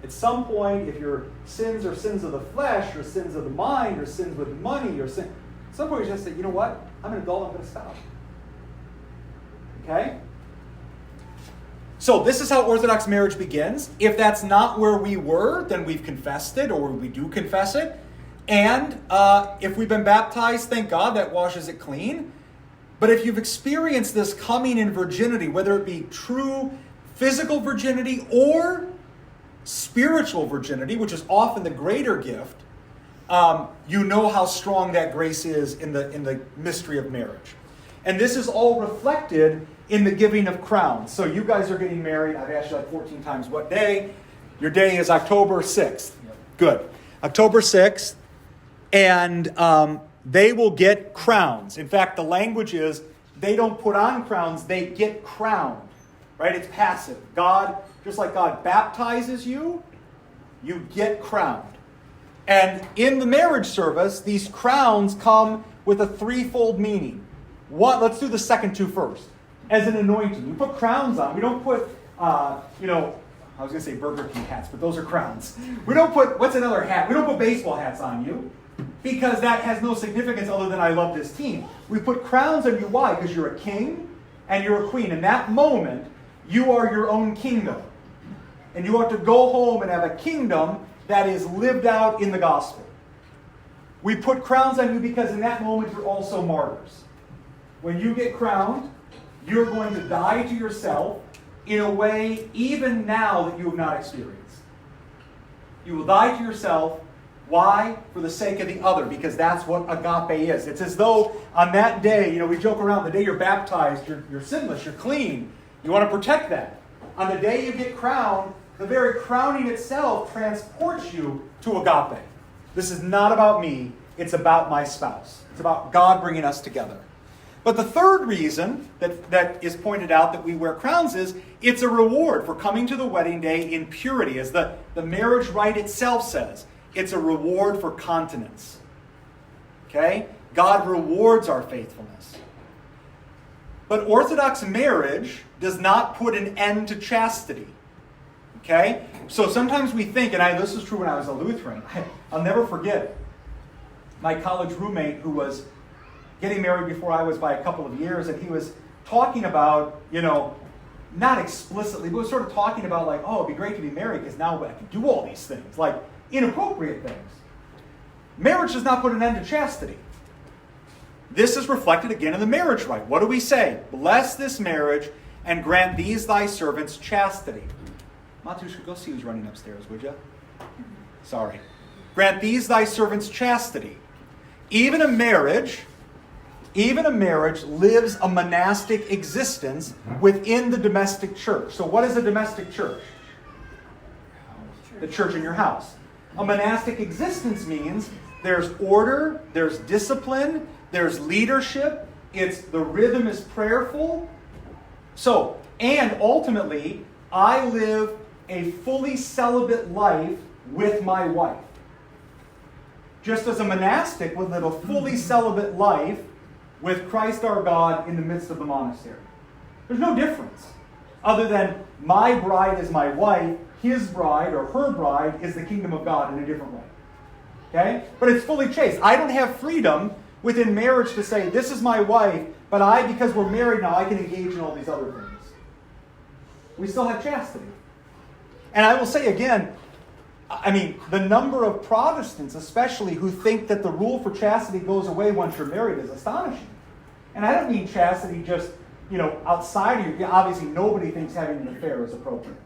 At some point, if your sins are sins of the flesh, or sins of the mind, or sins with money, or sin, at some point you just say, you know what? I'm an adult, I'm going to stop. Okay? So this is how Orthodox marriage begins. If that's not where we were, then we've confessed it, or we do confess it. And if we've been baptized, thank God, that washes it clean. But if you've experienced this coming in virginity, whether it be true physical virginity or spiritual virginity, which is often the greater gift, you know how strong that grace is in the mystery of marriage. And this is all reflected in the giving of crowns. So you guys are getting married. I've asked you like 14 times what day. Your day is October 6th. Yep. Good. October 6th. And they will get crowns. In fact, the language is they don't put on crowns, they get crowned. Right? It's passive. God, just like God baptizes you, you get crowned. And in the marriage service, these crowns come with a threefold meaning. One, let's do the second two first. As an anointing. You put crowns on. We don't put, I was going to say Burger King hats, but those are crowns. We don't put, what's another hat? We don't put baseball hats on you because that has no significance other than I love this team. We put crowns on you. Why? Because you're a king and you're a queen. In that moment, you are your own kingdom. And you have to go home and have a kingdom that is lived out in the gospel. We put crowns on you because in that moment you're also martyrs. When you get crowned, you're going to die to yourself in a way even now that you have not experienced. You will die to yourself. Why? For the sake of the other, because that's what agape is. It's as though on that day, we joke around, the day you're baptized, you're sinless, you're clean. You want to protect that. On the day you get crowned, the very crowning itself transports you to agape. This is not about me, it's about my spouse. It's about God bringing us together. But the third reason that is pointed out that we wear crowns is it's a reward for coming to the wedding day in purity. As the marriage rite itself says, it's a reward for continence. Okay? God rewards our faithfulness. But Orthodox marriage does not put an end to chastity. Okay? So sometimes we think, and this was true when I was a Lutheran, I'll never forget my college roommate who was getting married before I was by a couple of years, and he was talking about, not explicitly, but was sort of talking about like, oh, it'd be great to be married because now I can do all these things, like inappropriate things. Marriage does not put an end to chastity. This is reflected again in the marriage rite. What do we say? Bless this marriage and grant these thy servants chastity. Matushka, go see who's running upstairs, would you? Sorry. Grant these thy servants chastity. Even a marriage lives a monastic existence within the domestic church. So what is a domestic church? The church in your house. A monastic existence means there's order, there's discipline, there's leadership, the rhythm is prayerful. So, and ultimately, I live a fully celibate life with my wife. Just as a monastic would live a fully celibate life with Christ our God in the midst of the monastery. There's no difference. Other than my bride is my wife, his bride or her bride is the kingdom of God in a different way. Okay? But it's fully chaste. I don't have freedom within marriage to say, this is my wife, but because we're married now, I can engage in all these other things. We still have chastity. And I will say again, the number of Protestants, especially, who think that the rule for chastity goes away once you're married is astonishing. And I don't mean chastity just, outside of you. Obviously, nobody thinks having an affair is appropriate.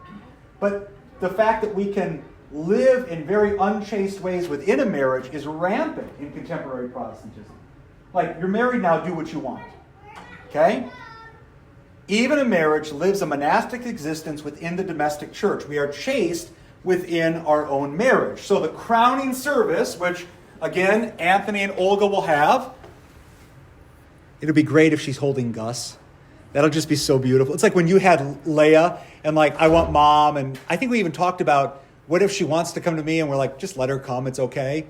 But the fact that we can live in very unchaste ways within a marriage is rampant in contemporary Protestantism. Like, you're married now, do what you want. Okay? Even a marriage lives a monastic existence within the domestic church. We are chaste within our own marriage. So the crowning service, which, again, Anthony and Olga will have, it'll be great if she's holding Gus. That'll just be so beautiful. It's like when you had Leia and I want mom, and I think we even talked about what if she wants to come to me and we're like, just let her come, it's okay.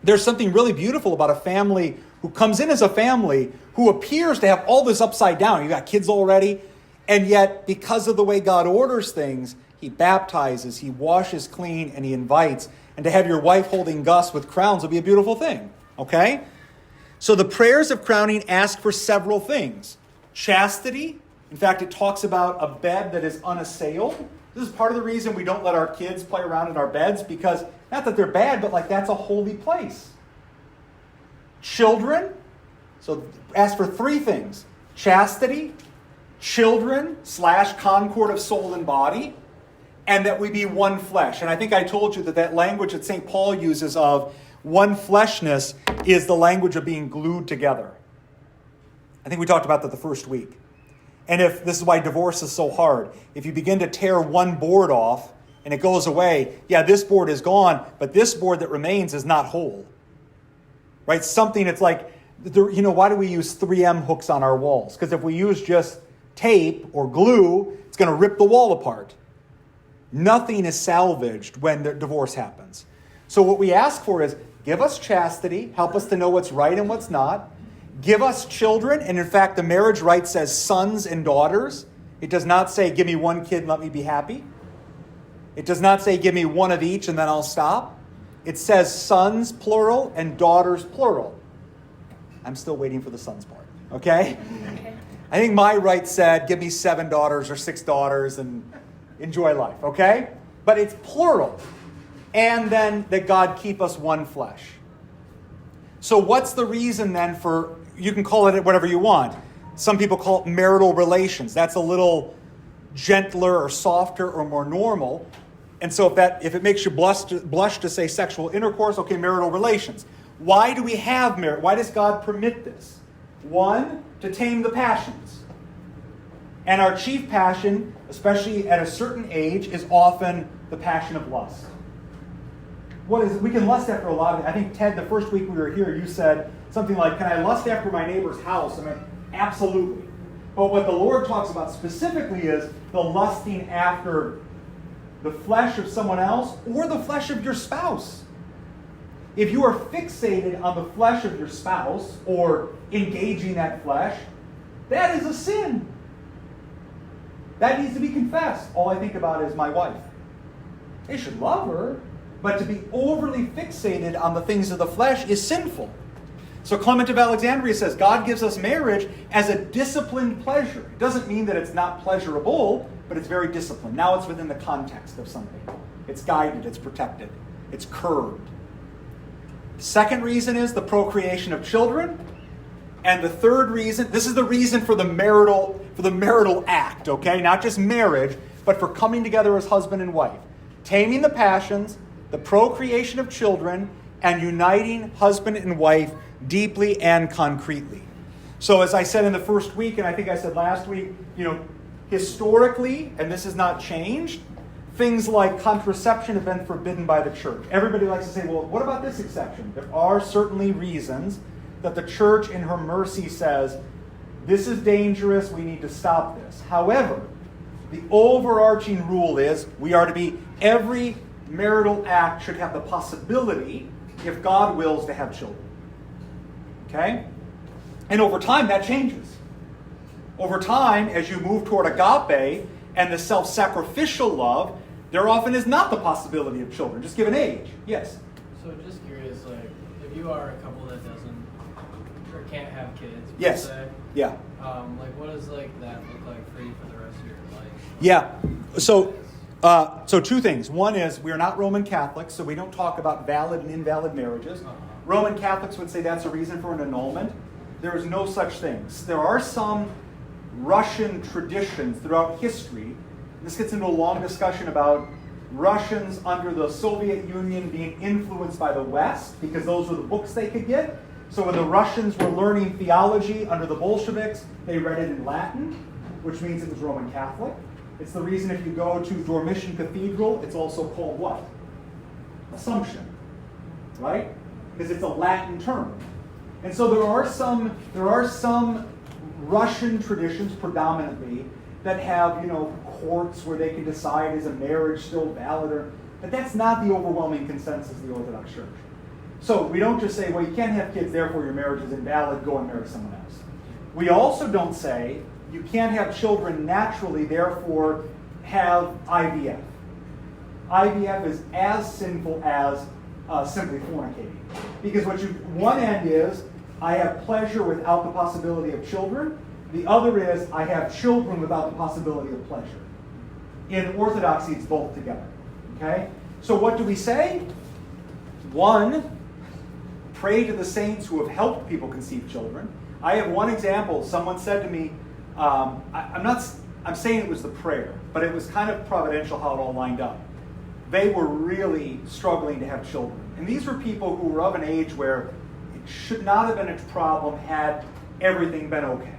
There's something really beautiful about a family who comes in as a family who appears to have all this upside down. You got kids already, and yet because of the way God orders things, he baptizes, he washes clean, and he invites. And to have your wife holding Gus with crowns will be a beautiful thing. Okay? So the prayers of crowning ask for several things. Chastity. In fact, it talks about a bed that is unassailed. This is part of the reason we don't let our kids play around in our beds, because not that they're bad, but that's a holy place. Children. So ask for three things. Chastity, children / concord of soul and body, and that we be one flesh. And I think I told you that language that St. Paul uses of one fleshness is the language of being glued together. I think we talked about that the first week. And if this is why divorce is so hard. If you begin to tear one board off and it goes away, this board is gone, but this board that remains is not whole. Right? Something, it's like, why do we use 3M hooks on our walls? Because if we use just tape or glue, it's going to rip the wall apart. Nothing is salvaged when the divorce happens. So what we ask for is, give us chastity, help us to know what's right and what's not. Give us children, and in fact, the marriage rite says sons and daughters. It does not say, give me one kid and let me be happy. It does not say, give me one of each and then I'll stop. It says sons, plural, and daughters, plural. I'm still waiting for the sons part, okay? I think my rite said, give me 7 daughters or 6 daughters and enjoy life, okay? But it's plural. And then that God keep us one flesh. So what's the reason then for, you can call it whatever you want. Some people call it marital relations. That's a little gentler or softer or more normal. And so if it makes you blush to say sexual intercourse, okay, marital relations. Why do we have marriage? Why does God permit this? One, to tame the passions. And our chief passion, especially at a certain age, is often the passion of lust. What is it? We can lust after a lot of it. I think, Ted, the first week we were here, you said something like, can I lust after my neighbor's house? I mean, absolutely. But what the Lord talks about specifically is the lusting after the flesh of someone else or the flesh of your spouse. If you are fixated on the flesh of your spouse or engaging that flesh, that is a sin. That needs to be confessed. All I think about is my wife. They should love her, but to be overly fixated on the things of the flesh is sinful. So Clement of Alexandria says God gives us marriage as a disciplined pleasure. It doesn't mean that it's not pleasurable, but it's very disciplined. Now it's within the context of something. It's guided, it's protected, it's curbed. The second reason is the procreation of children. And the third reason, this is the reason for the marital act, okay? Not just marriage, but for coming together as husband and wife. Taming the passions, the procreation of children, and uniting husband and wife deeply and concretely. So as I said in the first week, and I think I said last week, historically, and this has not changed, things like contraception have been forbidden by the church. Everybody likes to say, well, what about this exception? There are certainly reasons that the church in her mercy says, this is dangerous, we need to stop this. However, the overarching rule is every marital act should have the possibility, if God wills, to have children. Okay? And over time, that changes. Over time, as you move toward agape and the self-sacrificial love, there often is not the possibility of children, just given age. Yes? So just curious, if you are a couple that doesn't or can't have kids, yes. Say, yeah. What does that look like for you for the rest of your life? Yeah. So two things. One is we're not Roman Catholics, so we don't talk about valid and invalid marriages. Roman Catholics would say that's a reason for an annulment. There is no such things. There are some Russian traditions throughout history. This gets into a long discussion about Russians under the Soviet Union being influenced by the West because those were the books they could get. So when the Russians were learning theology under the Bolsheviks, they read it in Latin, which means it was Roman Catholic. It's the reason if you go to Dormition Cathedral, it's also called what? Assumption, right? Because it's a Latin term. And so there are some Russian traditions predominantly that have, courts where they can decide is a marriage still valid, but that's not the overwhelming consensus of the Orthodox Church. So we don't just say, well, you can't have kids, therefore your marriage is invalid, go and marry someone else. We also don't say you can't have children naturally, therefore have IVF. IVF is as sinful as simply fornicating. Because one end is, I have pleasure without the possibility of children. The other is, I have children without the possibility of pleasure. In Orthodoxy, it's both together. Okay? So what do we say? One, pray to the saints who have helped people conceive children. I have one example. Someone said to me, I'm saying it was the prayer, but it was kind of providential how it all lined up. They were really struggling to have children. And these were people who were of an age where it should not have been a problem had everything been okay.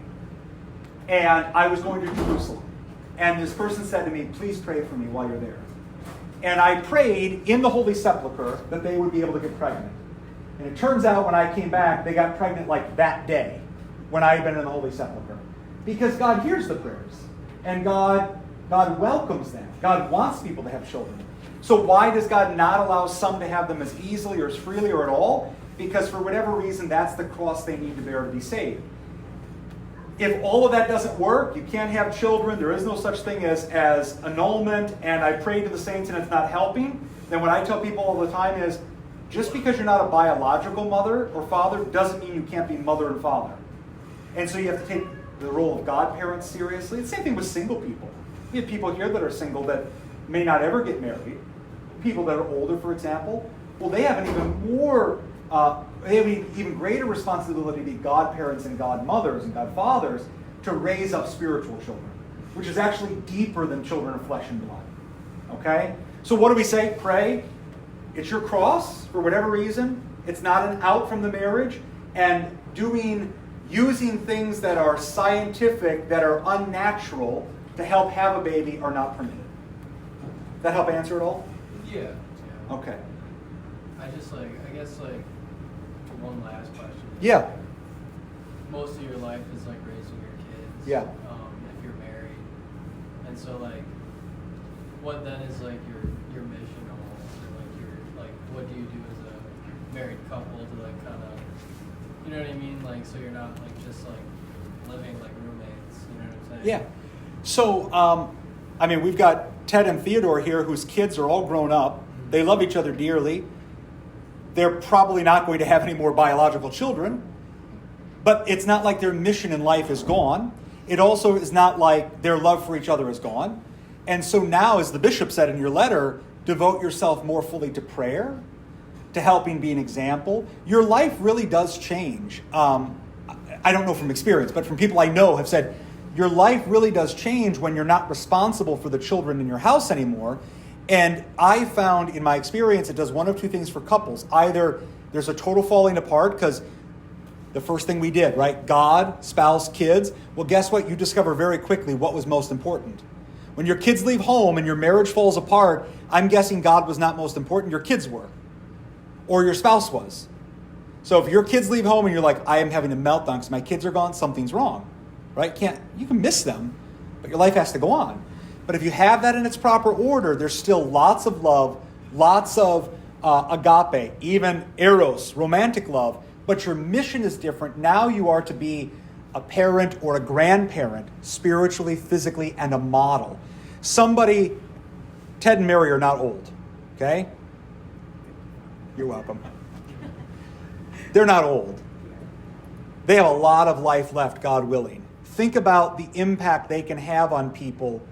And I was going to Jerusalem. And this person said to me, please pray for me while you're there. And I prayed in the Holy Sepulchre that they would be able to get pregnant. And it turns out when I came back, they got pregnant like that day when I had been in the Holy Sepulchre. Because God hears the prayers. And God welcomes them. God wants people to have children. So why does God not allow some to have them as easily or as freely or at all? Because for whatever reason, that's the cross they need to bear to be saved. If all of that doesn't work, you can't have children, there is no such thing as annulment, and I pray to the saints and it's not helping, then what I tell people all the time is, just because you're not a biological mother or father doesn't mean you can't be mother and father. And so you have to take the role of godparents seriously. The same thing with single people. We have people here that are single that may not ever get married. People that are older, for example, well, they have an even more they have an even greater responsibility to be godparents and godmothers and godfathers to raise up spiritual children, which is actually deeper than children of flesh and blood. Okay? So what do we say? Pray. It's your cross for whatever reason. It's not an out from the marriage. And using things that are scientific, that are unnatural to help have a baby are not permitted. That help answer it all? Yeah. Okay. I guess one last question. Yeah. Most of your life is like raising your kids. Yeah. If you're married. And so what then is like your mission almost, or what do you do as a married couple to kind of, you know what I mean? So you're not just living like roommates, you know what I'm saying? Yeah. So, we've got Ted and Theodore here whose kids are all grown up. They love each other dearly. They're probably not going to have any more biological children, but it's not like their mission in life is gone. It also is not like their love for each other is gone. And so now, as the bishop said in your letter, devote yourself more fully to prayer, to helping be an example. Your life really does change. I don't know from experience, but from people I know have said, your life really does change when you're not responsible for the children in your house anymore. And I found in my experience, it does one of two things for couples. Either there's a total falling apart because the first thing we did, right? God, spouse, kids. Well, guess what? You discover very quickly what was most important. When your kids leave home and your marriage falls apart, I'm guessing God was not most important. Your kids were. Or your spouse was. So if your kids leave home and you're like, I am having a meltdown because my kids are gone, something's wrong. Right? You can miss them, but your life has to go on. But if you have that in its proper order, there's still lots of love, lots of agape, even eros, romantic love. But your mission is different. Now you are to be a parent or a grandparent, spiritually, physically, and a model. Ted and Mary are not old, okay? You're welcome. They're not old. They have a lot of life left, God willing. Think about the impact they can have on people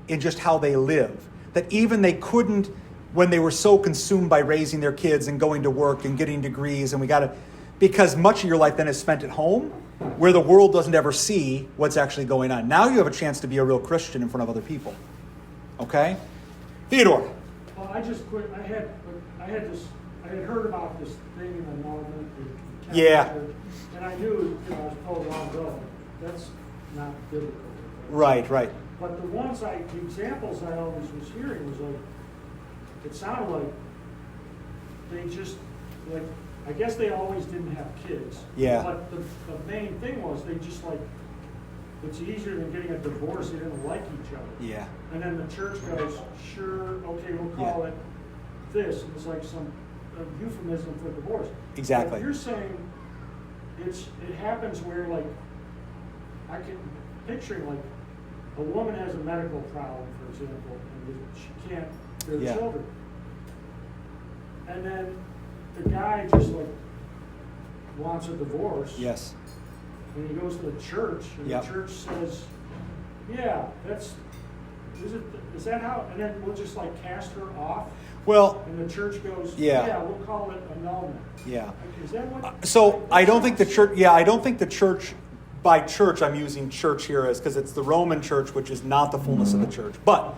in just how they live. That even they couldn't when they were so consumed by raising their kids and going to work and getting degrees, and because much of your life then is spent at home, where the world doesn't ever see what's actually going on. Now you have a chance to be a real Christian in front of other people. Okay? Theodore. Well, I just quit. I had heard about this thing in the Norman Yeah. Church, and I knew, I was told long ago, that's not biblical. Right. But the examples I always was hearing was it sounded like they just, I guess they always didn't have kids. Yeah. But the main thing was they just it's easier than getting a divorce. They didn't like each other. Yeah. And then the church goes, sure, okay, we'll call it this. And it's like some euphemism for divorce. Exactly. But you're saying it happens where I can picturing a woman has a medical problem, for example, and she can't bear children. And then the guy just wants a divorce. Yes. And he goes to the church, and the church says, yeah, is that how, and then we'll just cast her off? Well, and the church goes, yeah, we'll call it annulment. Yeah. Is that what? So I don't think the church, by church I'm using church here because it's the Roman church, which is not the fullness of the church. But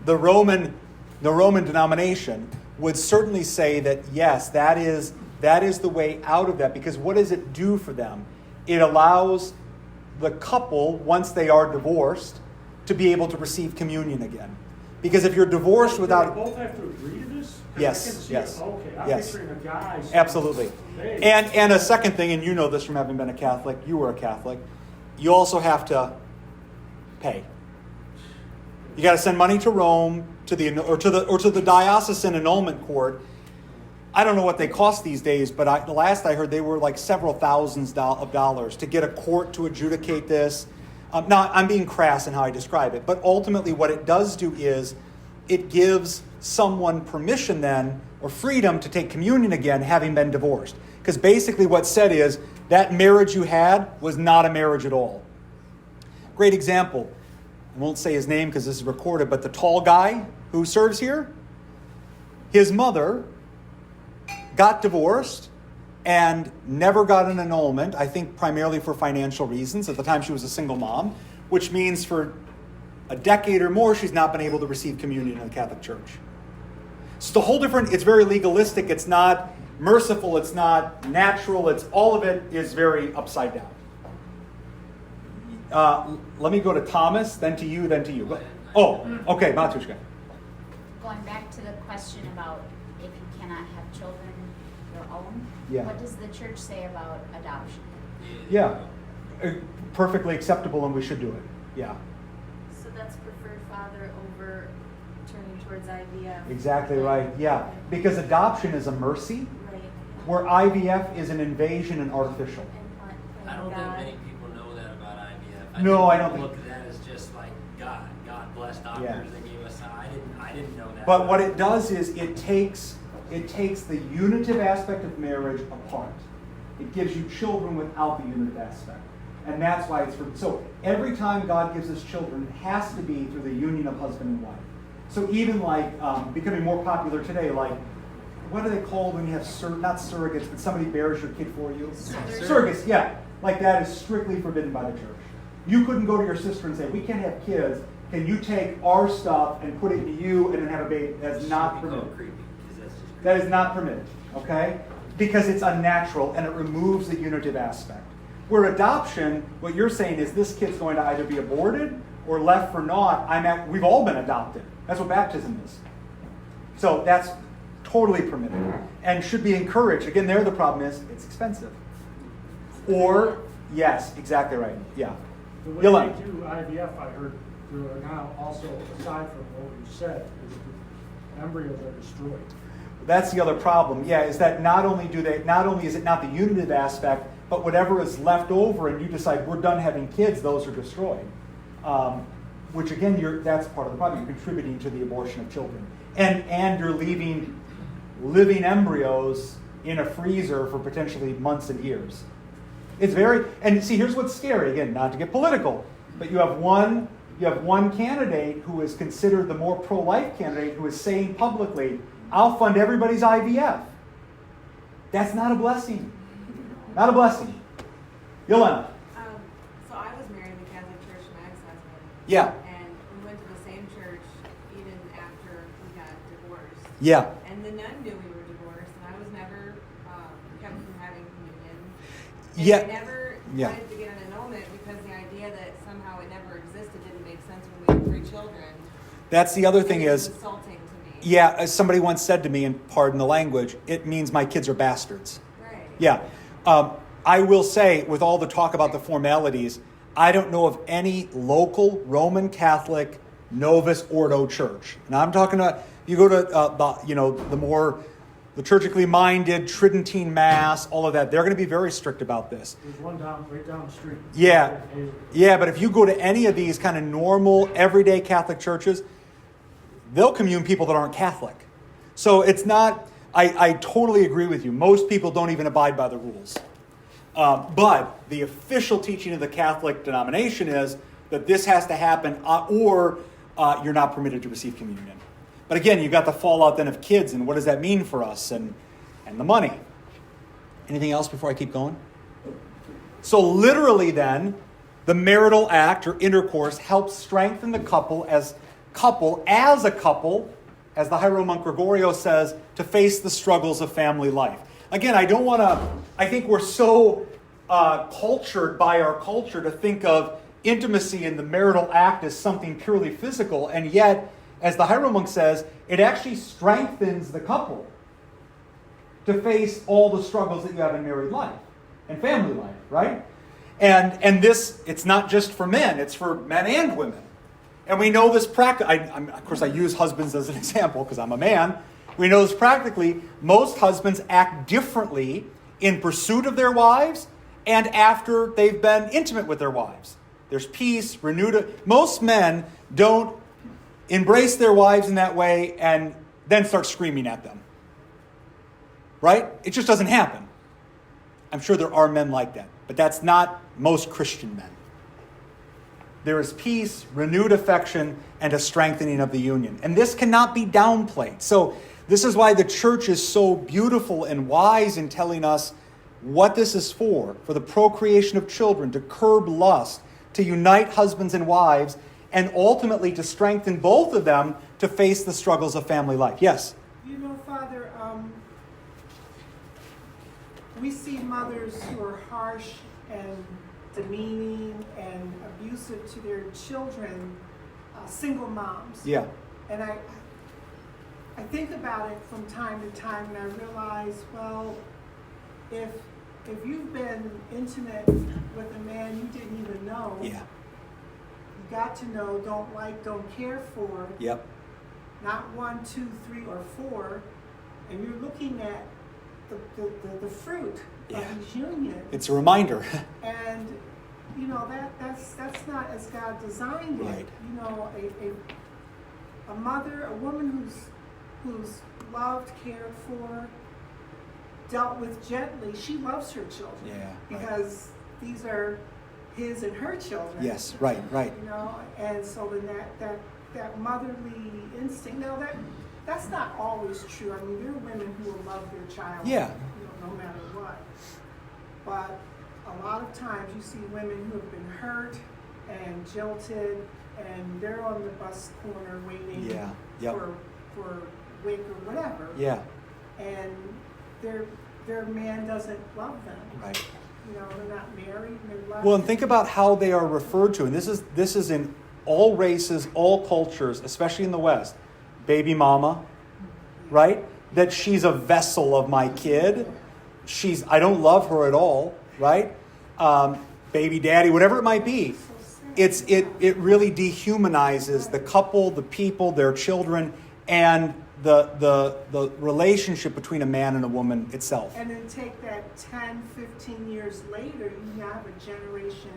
the Roman denomination would certainly say that, yes, that is the way out of that, because what does it do for them? It allows the couple, once they are divorced, to be able to receive communion again. Because if you're divorced without... Do they both have to agree to this? Yes. Okay, I'm picturing a guy... Absolutely. And a second thing, and you know this from having been a Catholic, you were a Catholic, you also have to pay. You got to send money to Rome, to the diocesan annulment court. I don't know what they cost these days, but the last I heard, they were several thousands of dollars to get a court to adjudicate this. Now, I'm being crass in how I describe it, but ultimately what it does do is it gives someone permission then, or freedom to take communion again, having been divorced. Because basically what's said is, that marriage you had was not a marriage at all. Great example. I won't say his name because this is recorded, but the tall guy who serves here, his mother got divorced, and never got an annulment, I think primarily for financial reasons. At the time, she was a single mom, which means for a decade or more, she's not been able to receive communion in the Catholic Church. So it's a whole different, it's very legalistic, it's not merciful, it's not natural, it's all of it is very upside down. Let me go to Thomas, then to you, then to you. Oh, okay, Matushka. Going back to the question about if you cannot have children your own, what does the church say about adoption? Yeah, perfectly acceptable, and we should do it. Yeah. So that's preferred father over turning towards IVF. Exactly right. Yeah, because adoption is a mercy, Right. where IVF is an invasion and artificial. And I don't think God. many people know that about IVF. No, I don't people think- look at that as just like God bless doctors. Yeah. They gave us. I didn't know that. But what it does is it takes the unitive aspect of marriage apart. It gives you children without the unitive aspect. And that's why it's so every time God gives us children, it has to be through the union of husband and wife. So even like becoming more popular today, like what are they called when you have not surrogates, but somebody bears your kid for you? Surrogates, yeah. Like that is strictly forbidden by the church. You couldn't go to your sister and say, we can't have kids. Can you take our stuff and put it into you and then have a baby? That's not permitted. Creepy, 'cause that's just creepy. That is not permitted, okay? Because it's unnatural and it removes the unitive aspect. Where adoption, what you're saying is this kid's going to either be aborted or left for naught. We've all been adopted. That's what baptism is. So that's totally permitted and should be encouraged. Again, there the problem is it's expensive. Or, yes, exactly right, yeah. The way Yolanda. they do IVF, I heard, now also, aside from what you said, is the embryos are destroyed. That's the other problem, yeah, is that not only is it not the unitive aspect, but whatever is left over and you decide we're done having kids, those are destroyed. Which again, that's part of the problem. You're contributing to the abortion of children. And you're leaving living embryos in a freezer for potentially months and years. It's and see, here's what's scary, again, not to get political, but you have one candidate who is considered the more pro-life candidate who is saying publicly, I'll fund everybody's IVF. That's not a blessing. Not a blessing. Yolanda. So I was married in the Catholic Church to my ex-husband. Yeah. And we went to the same church even after we got divorced. Yeah. And the nun knew we were divorced, and I was never kept from having communion. And Yeah. I never Yeah. wanted to get an annulment because the idea that somehow it never existed didn't make sense when we had 3 children. That's the other thing It was is, insulting to me. yeah, as somebody once said to me, and pardon the language, it means my kids are bastards. Right. Yeah. I will say, with all the talk about the formalities, I don't know of any local Roman Catholic Novus Ordo church. And I'm talking about, you go to the more liturgically minded, Tridentine Mass, all of that, they're going to be very strict about this. There's one right down the street. Yeah. Yeah, but if you go to any of these kind of normal, everyday Catholic churches, they'll commune people that aren't Catholic. So it's not, I totally agree with you. Most people don't even abide by the rules. But the official teaching of the Catholic denomination is that this has to happen or you're not permitted to receive communion. But again, you've got the fallout then of kids, and what does that mean for us, and the money. Anything else before I keep going? So literally then, the marital act or intercourse helps strengthen the couple, as a couple, as the Hieromonk Gregorio says, to face the struggles of family life. Again, I think we're so cultured by our culture to think of intimacy in the marital act as something purely physical, and yet, as the Hieromonk says, it actually strengthens the couple to face all the struggles that you have in married life and family life, right? And this, it's not just for men, it's for men and women. And we know this of course I use husbands as an example because I'm a man. We know this practically. Most husbands act differently in pursuit of their wives and after they've been intimate with their wives. There's peace, most men don't embrace their wives in that way and then start screaming at them. Right? It just doesn't happen. I'm sure there are men like that, but that's not most Christian men. There is peace, renewed affection, and a strengthening of the union. And this cannot be downplayed. So this is why the church is so beautiful and wise in telling us what this is for the procreation of children, to curb lust, to unite husbands and wives, and ultimately to strengthen both of them to face the struggles of family life. Yes? You know, Father, we see mothers who are harsh and demeaning and abusive to their children, single moms. Yeah. And I think about it from time to time, and I realize, well, if you've been intimate with a man you didn't even know, Yeah. you got to know, don't like, don't care for, Yep. not 1, 2, 3, or 4, and you're looking at the fruit Yeah. of his union. It's a reminder. And you know that's not as God designed it. Right. You know, a mother, a woman who's loved, cared for, dealt with gently. She loves her children. Yeah, right. Because these are his and her children. Yes, right. You know, and so then that motherly instinct. Now that's not always true. I mean, there are women who will love their child. Yeah. You know, no matter what. But a lot of times you see women who have been hurt and jilted, and they're on the bus corner waiting Yeah. Yep. for WIC or whatever. Yeah. And their man doesn't love them. Right. You know, they're not married, and they're left. Well, and think about how they are referred to, and this is in all races, all cultures, especially in the West. Baby mama, right? That she's a vessel of my kid. I don't love her at all, right? Baby daddy, whatever it might be. It really dehumanizes the couple, the people, their children, and the relationship between a man and a woman itself. And then take that 10, 15 years later, you have a generation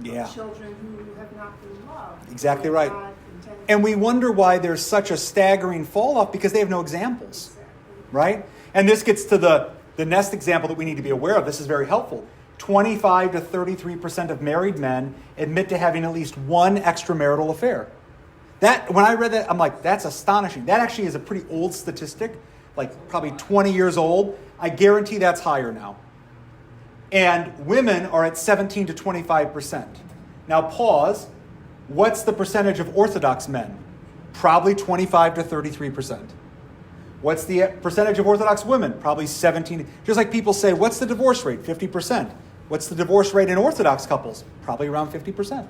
Yeah. of children who have not been loved. Exactly like right. God intended. And we wonder why there's such a staggering fall off, because they have no examples, Exactly. right? And this gets to the next example that we need to be aware of. This is very helpful. 25 to 33% of married men admit to having at least one extramarital affair. When I read that, I'm like, that's astonishing. That actually is a pretty old statistic, like probably 20 years old. I guarantee that's higher now. And women are at 17 to 25%. Now pause. What's the percentage of Orthodox men? Probably 25 to 33%. What's the percentage of Orthodox women? Probably 17. Just like people say, what's the divorce rate? 50%. What's the divorce rate in Orthodox couples? Probably around 50%.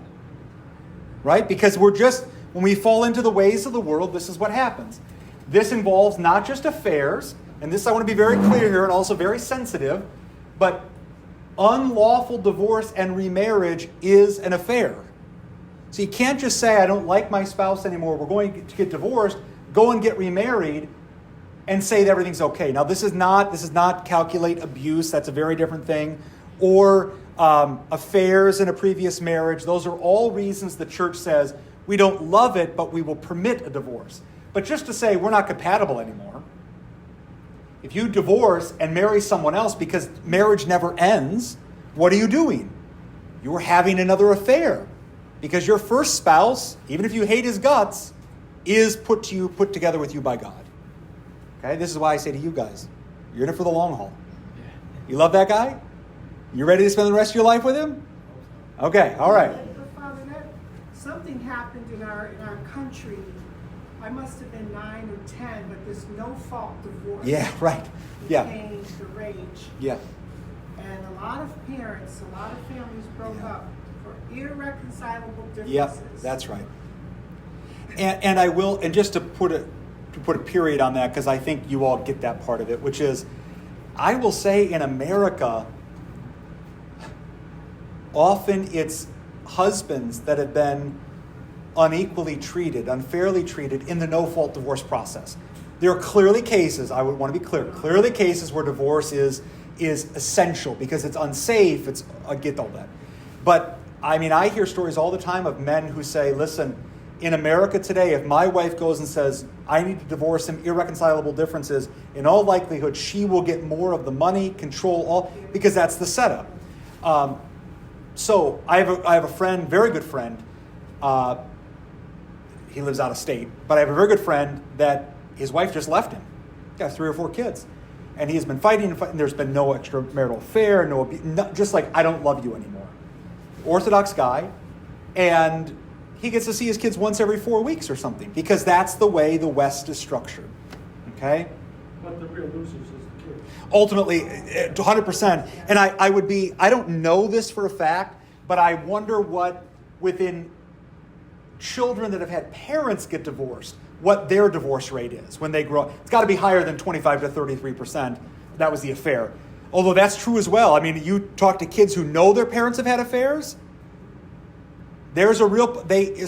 Right? Because when we fall into the ways of the world, this is what happens. This involves not just affairs, and this I want to be very clear here and also very sensitive, but unlawful divorce and remarriage is an affair. So you can't just say, I don't like my spouse anymore, we're going to get divorced, go and get remarried, and say that everything's okay. Now this is not calculate abuse, that's a very different thing, or affairs in a previous marriage. Those are all reasons the church says we don't love it, but we will permit a divorce. But just to say we're not compatible anymore. If you divorce and marry someone else because marriage never ends, what are you doing? You're having another affair. Because your first spouse, even if you hate his guts, is put together with you by God. Okay, this is why I say to you guys, you're in it for the long haul. You love that guy? You ready to spend the rest of your life with him? Okay, all right. But Father, something happened in our country. I must have been 9 or 10, but this no-fault divorce. Yeah, right. Yeah. Became the rage. Yeah. And a lot of parents, a lot of families broke up for irreconcilable differences. Yep, that's right. And I will, and just to put a period on that, because I think you all get that part of it, which is, I will say in America, often it's husbands that have been unequally treated, unfairly treated in the no-fault divorce process. There are clearly cases, I would want to be clear, clearly cases where divorce is essential because it's unsafe, I get all that. But, I mean, I hear stories all the time of men who say, listen, in America today, if my wife goes and says, I need to divorce him, irreconcilable differences, in all likelihood, she will get more of the money, control, because that's the setup. So I have a friend, very good friend, he lives out of state, but I have a very good friend that his wife just left him. Got 3 or 4 kids. and he has been fighting and fighting. There's been no extramarital affair, just like, I don't love you anymore. Orthodox guy, and he gets to see his kids once every 4 weeks or something, because that's the way the West is structured. Okay? But the real losers is the kids. Ultimately, 100%. And I don't know this for a fact, but I wonder what within children that have had parents get divorced, what their divorce rate is when they grow up. It's got to be higher than 25 to 33%. That was the affair. Although that's true as well. I mean, you talk to kids who know their parents have had affairs, there's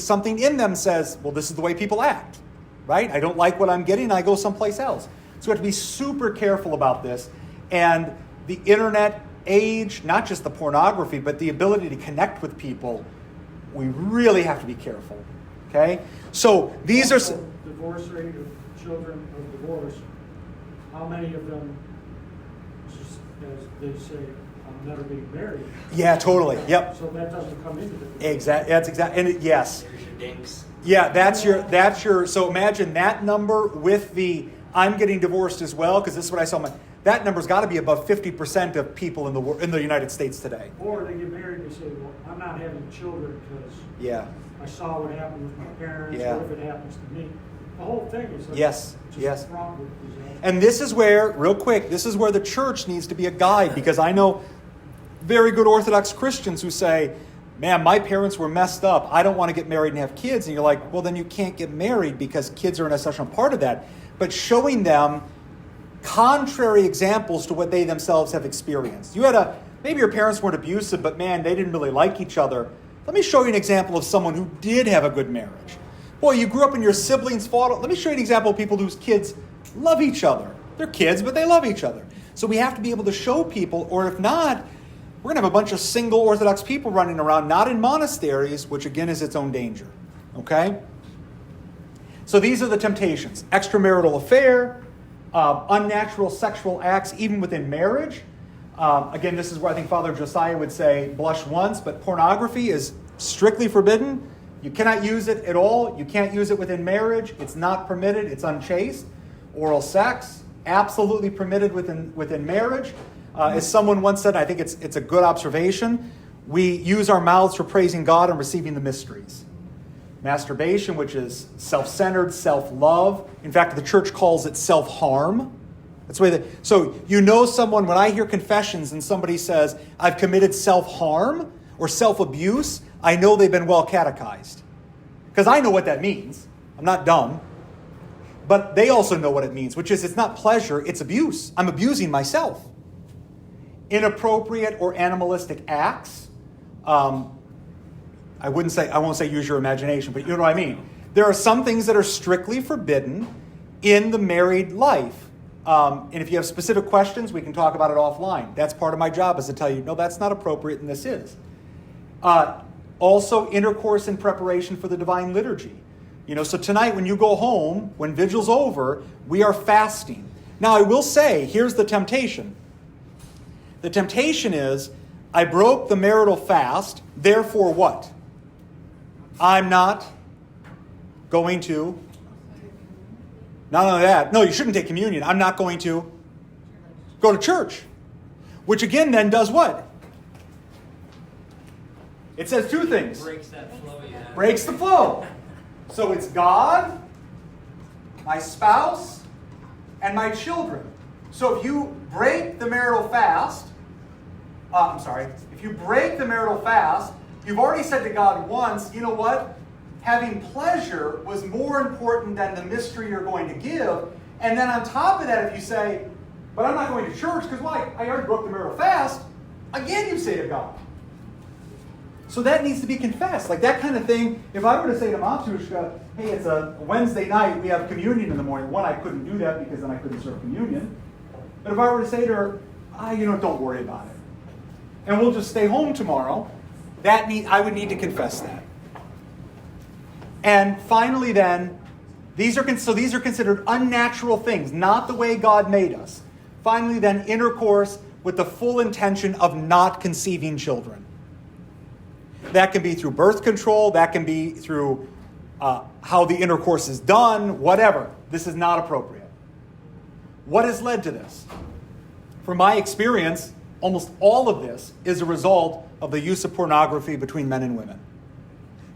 something in them says, well, this is the way people act, right? I don't like what I'm getting, I go someplace else. So we have to be super careful about this. And the internet age, not just the pornography, but the ability to connect with people, we really have to be careful. Okay? So these also, are... divorce rate of children of divorce, how many of them, just as they say, I'm never getting married? Yeah, totally. Yep. So that doesn't come into the... Exactly. That's exactly. And yes. There's your dinks. Yeah, that's your. So imagine that number with the I'm getting divorced as well, because this is what I saw. That number's got to be above 50% of people in the United States today. Or they get married and they say, well, I'm not having children because I saw what happened with my parents. Yeah. What if it happens to me? The whole thing is like Yes. fraught with disaster. And this is where, real quick, this is where the church needs to be a guide, because I know very good Orthodox Christians who say, man, my parents were messed up. I don't want to get married and have kids. And you're like, well, then you can't get married because kids are an essential part of that. But showing them contrary examples to what they themselves have experienced. Maybe your parents weren't abusive, but man, they didn't really like each other. Let me show you an example of someone who did have a good marriage. Boy, you grew up and your siblings fought. Let me show you an example of people whose kids love each other. They're kids, but they love each other. So we have to be able to show people, or if not, we're going to have a bunch of single Orthodox people running around, not in monasteries, which again is its own danger. Okay? So these are the temptations. Extramarital affair, unnatural sexual acts, even within marriage. Again, this is where I think Father Josiah would say, blush once, but pornography is strictly forbidden. You cannot use it at all. You can't use it within marriage. It's not permitted. It's unchaste. Oral sex, absolutely permitted within marriage. As someone once said, I think it's a good observation, we use our mouths for praising God and receiving the mysteries. Masturbation, which is self-centered, self-love. In fact, the church calls it self-harm. That's the way so you know someone, when I hear confessions and somebody says, I've committed self-harm or self-abuse, I know they've been well catechized. Because I know what that means. I'm not dumb. But they also know what it means, which is it's not pleasure, it's abuse. I'm abusing myself. Inappropriate or animalistic acts. I won't say use your imagination, but you know what I mean. There are some things that are strictly forbidden in the married life. And if you have specific questions, we can talk about it offline. That's part of my job, is to tell you, no, that's not appropriate and this is. Also, intercourse in preparation for the divine liturgy. So tonight when you go home, when vigil's over, we are fasting. Now I will say, here's the temptation. The temptation is, I broke the marital fast, therefore what? I'm not going to. Not only that, no, you shouldn't take communion. I'm not going to go to church. Which again then does what? It says two things. Breaks that flow you have. Breaks the flow. So it's God, my spouse, and my children. So if you break the marital fast, if you break the marital fast, you've already said to God once, you know what? Having pleasure was more important than the mystery you're going to give. And then on top of that, if you say, but I'm not going to church, because why? I already broke the marital fast. Again, you say to God. So that needs to be confessed. Like that kind of thing. If I were to say to Matushka, hey, it's a Wednesday night, we have communion in the morning. One, I couldn't do that because then I couldn't serve communion. But if I were to say to her, don't worry about it, and we'll just stay home tomorrow, I would need to confess that. And finally then, these are considered unnatural things, not the way God made us. Finally then, intercourse with the full intention of not conceiving children. That can be through birth control, that can be through how the intercourse is done, whatever. This is not appropriate. What has led to this? from my experience, almost all of this is a result of the use of pornography between men and women,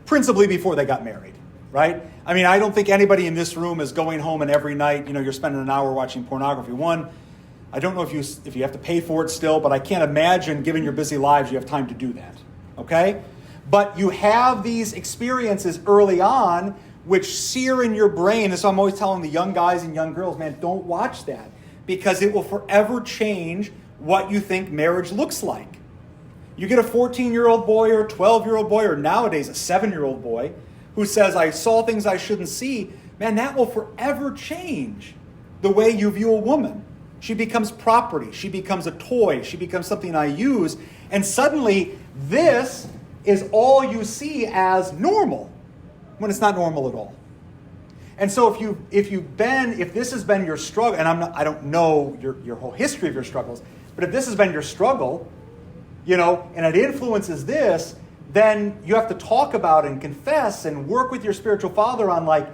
principally before they got married, right? I mean, I don't think anybody in this room is going home and every night, you're spending an hour watching pornography. One, I don't know if you have to pay for it still, but I can't imagine, given your busy lives, you have time to do that, okay? But you have these experiences early on which sear in your brain. And so I'm always telling the young guys and young girls, man, don't watch that, because it will forever change what you think marriage looks like. You get a 14-year-old boy or a 12-year-old boy, or nowadays a 7-year-old boy, who says, I saw things I shouldn't see, man, that will forever change the way you view a woman. She becomes property. She becomes a toy. She becomes something I use. And suddenly, this is all you see as normal, when it's not normal at all. And so if this has been your struggle, and I don't know your whole history of your struggles, but if this has been your struggle, and it influences this, then you have to talk about and confess and work with your spiritual father on, like,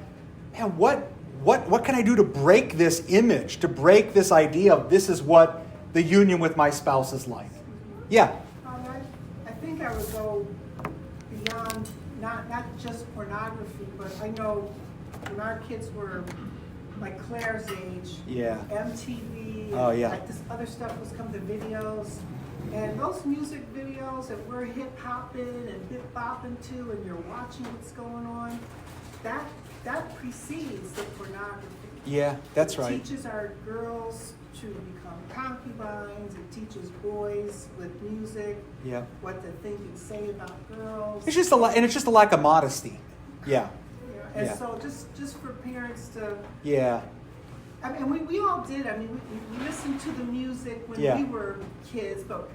man, what can I do to break this image, to break this idea of this is what the union with my spouse is like? Yeah. I think I would go beyond not just pornography, but I know when our kids were like Claire's age, MTV, like this other stuff was coming to videos, and those music videos that we're hip hopping and hip bopping to, and you're watching what's going on, that precedes the pornography. Yeah, that's right. It teaches our girls to become concubines. It teaches boys with music what to think and say about girls. It's just a lack of modesty. Yeah. And so just for parents to... Yeah. I mean, we all did. I mean, we listened to the music when we were kids, but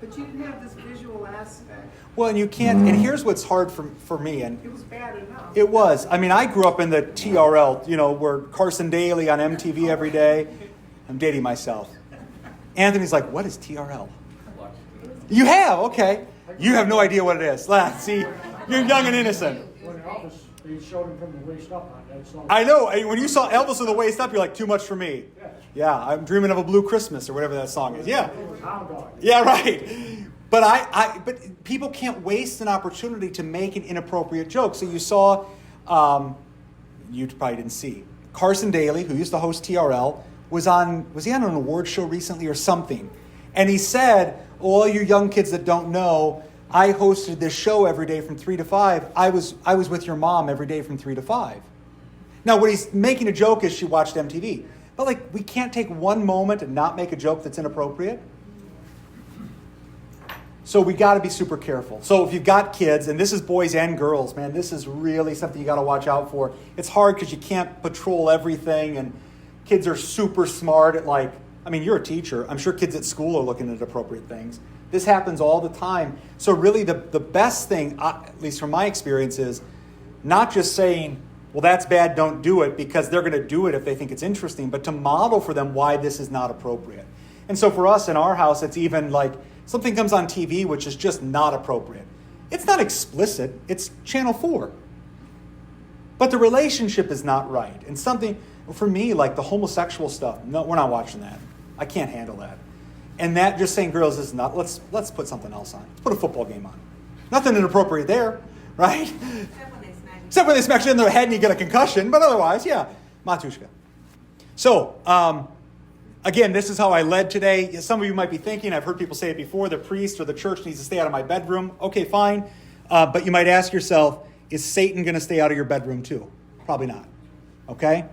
you didn't have this visual aspect. Well, and you can't... And here's what's hard for me. And it was bad enough. It was. I mean, I grew up in the TRL, where Carson Daly on MTV every day. I'm dating myself. Anthony's like, what is TRL? You have? Okay. You have no idea what it is. See, you're young and innocent. When Elvis, they showed him from the waist up on that song. I know. When you saw Elvis with the waist up, you're like, too much for me. Yeah, I'm dreaming of a blue Christmas or whatever that song is. Yeah. Yeah, right. But people can't waste an opportunity to make an inappropriate joke. So you saw, you probably didn't see, Carson Daly, who used to host TRL, was he on an award show recently or something? And he said, all you young kids that don't know, I hosted this show every day from 3 to 5. I was with your mom every day from 3 to 5. Now, what he's making a joke is she watched MTV. But we can't take one moment and not make a joke that's inappropriate. So we got to be super careful. So if you've got kids, and this is boys and girls, man, this is really something you got to watch out for. It's hard because you can't patrol everything, and kids are super smart at you're a teacher. I'm sure kids at school are looking at appropriate things. This happens all the time. So really the best thing, at least from my experience, is not just saying, well, that's bad, don't do it, because they're going to do it if they think it's interesting, but to model for them why this is not appropriate. And so for us in our house, it's even like something comes on TV which is just not appropriate. It's not explicit. It's Channel 4. But the relationship is not right. And something, for me, like the homosexual stuff, no, we're not watching that. I can't handle that. And that just saying, girls, this is not, let's put something else on. Let's put a football game on. Nothing inappropriate there, right? Except when they smack you in the head and you get a concussion. But otherwise, yeah, Matushka. So, again, this is how I led today. Some of you might be thinking, I've heard people say it before, the priest or the church needs to stay out of my bedroom. Okay, fine. But you might ask yourself, is Satan going to stay out of your bedroom too? Probably not. Okay?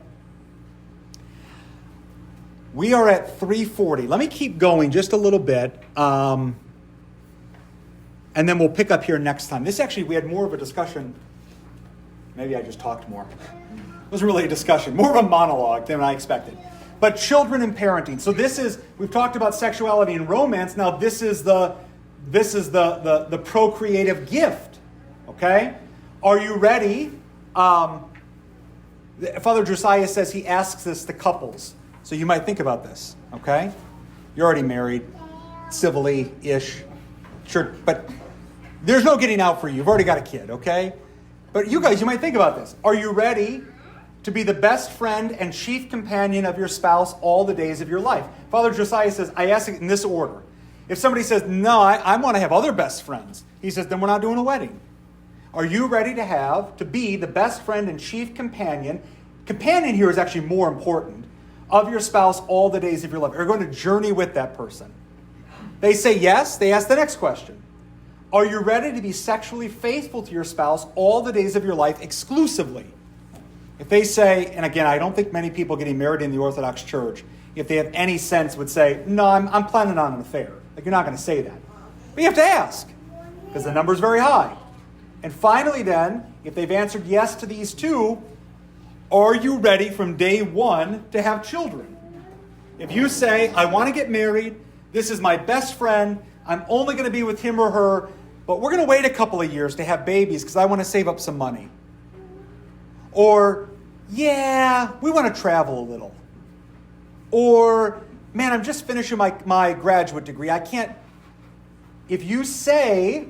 We are at 3:40. Let me keep going just a little bit. And then we'll pick up here next time. We had more of a discussion. Maybe I just talked more. It wasn't really a discussion, more of a monologue than I expected. But children and parenting. So we've talked about sexuality and romance. Now this is the procreative gift. Okay? Are you ready? Father Josiah says he asks this to couples. So you might think about this. Okay? You're already married, civilly-ish. Sure, but there's no getting out for you. You've already got a kid, okay? But you guys, you might think about this. Are you ready to be the best friend and chief companion of your spouse all the days of your life. Father Josiah says, I ask it in this order. If somebody says, no, I want to have other best friends, he says, then we're not doing a wedding. Are you ready to be the best friend and chief companion? Companion here is actually more important, of your spouse all the days of your life. Are you going to journey with that person? They say yes. They ask the next question. Are you ready to be sexually faithful to your spouse all the days of your life exclusively? If they say, and again, I don't think many people getting married in the Orthodox Church, if they have any sense, would say, no, I'm planning on an affair. Like, you're not going to say that. But you have to ask, because the number is very high. And finally then, if they've answered yes to these two, are you ready from day one to have children? If you say, I want to get married, this is my best friend, I'm only going to be with him or her, but we're going to wait a couple of years to have babies because I want to save up some money. Or, yeah, we want to travel a little. Or, man, I'm just finishing my graduate degree. I can't. If you say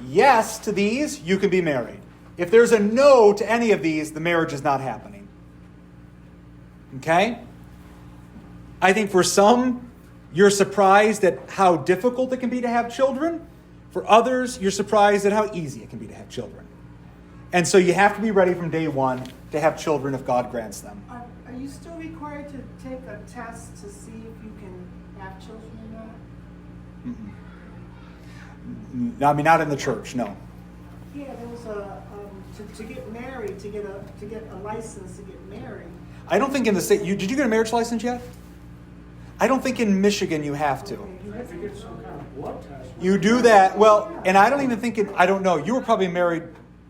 yes to these, you can be married. If there's a no to any of these, the marriage is not happening. Okay? I think for some, you're surprised at how difficult it can be to have children. For others, you're surprised at how easy it can be to have children. And so you have to be ready from day one to have children if God grants them. Are you still required to take a test to see if you can have children or not? I mean, not in the church, no. Yeah, there was to get married, to get a license to get married. I don't think in the state. Did you get a marriage license yet? I don't think in Michigan you have to. You have to get some kind of blood test. You do that. Well, and I don't even think I don't know. You were probably married,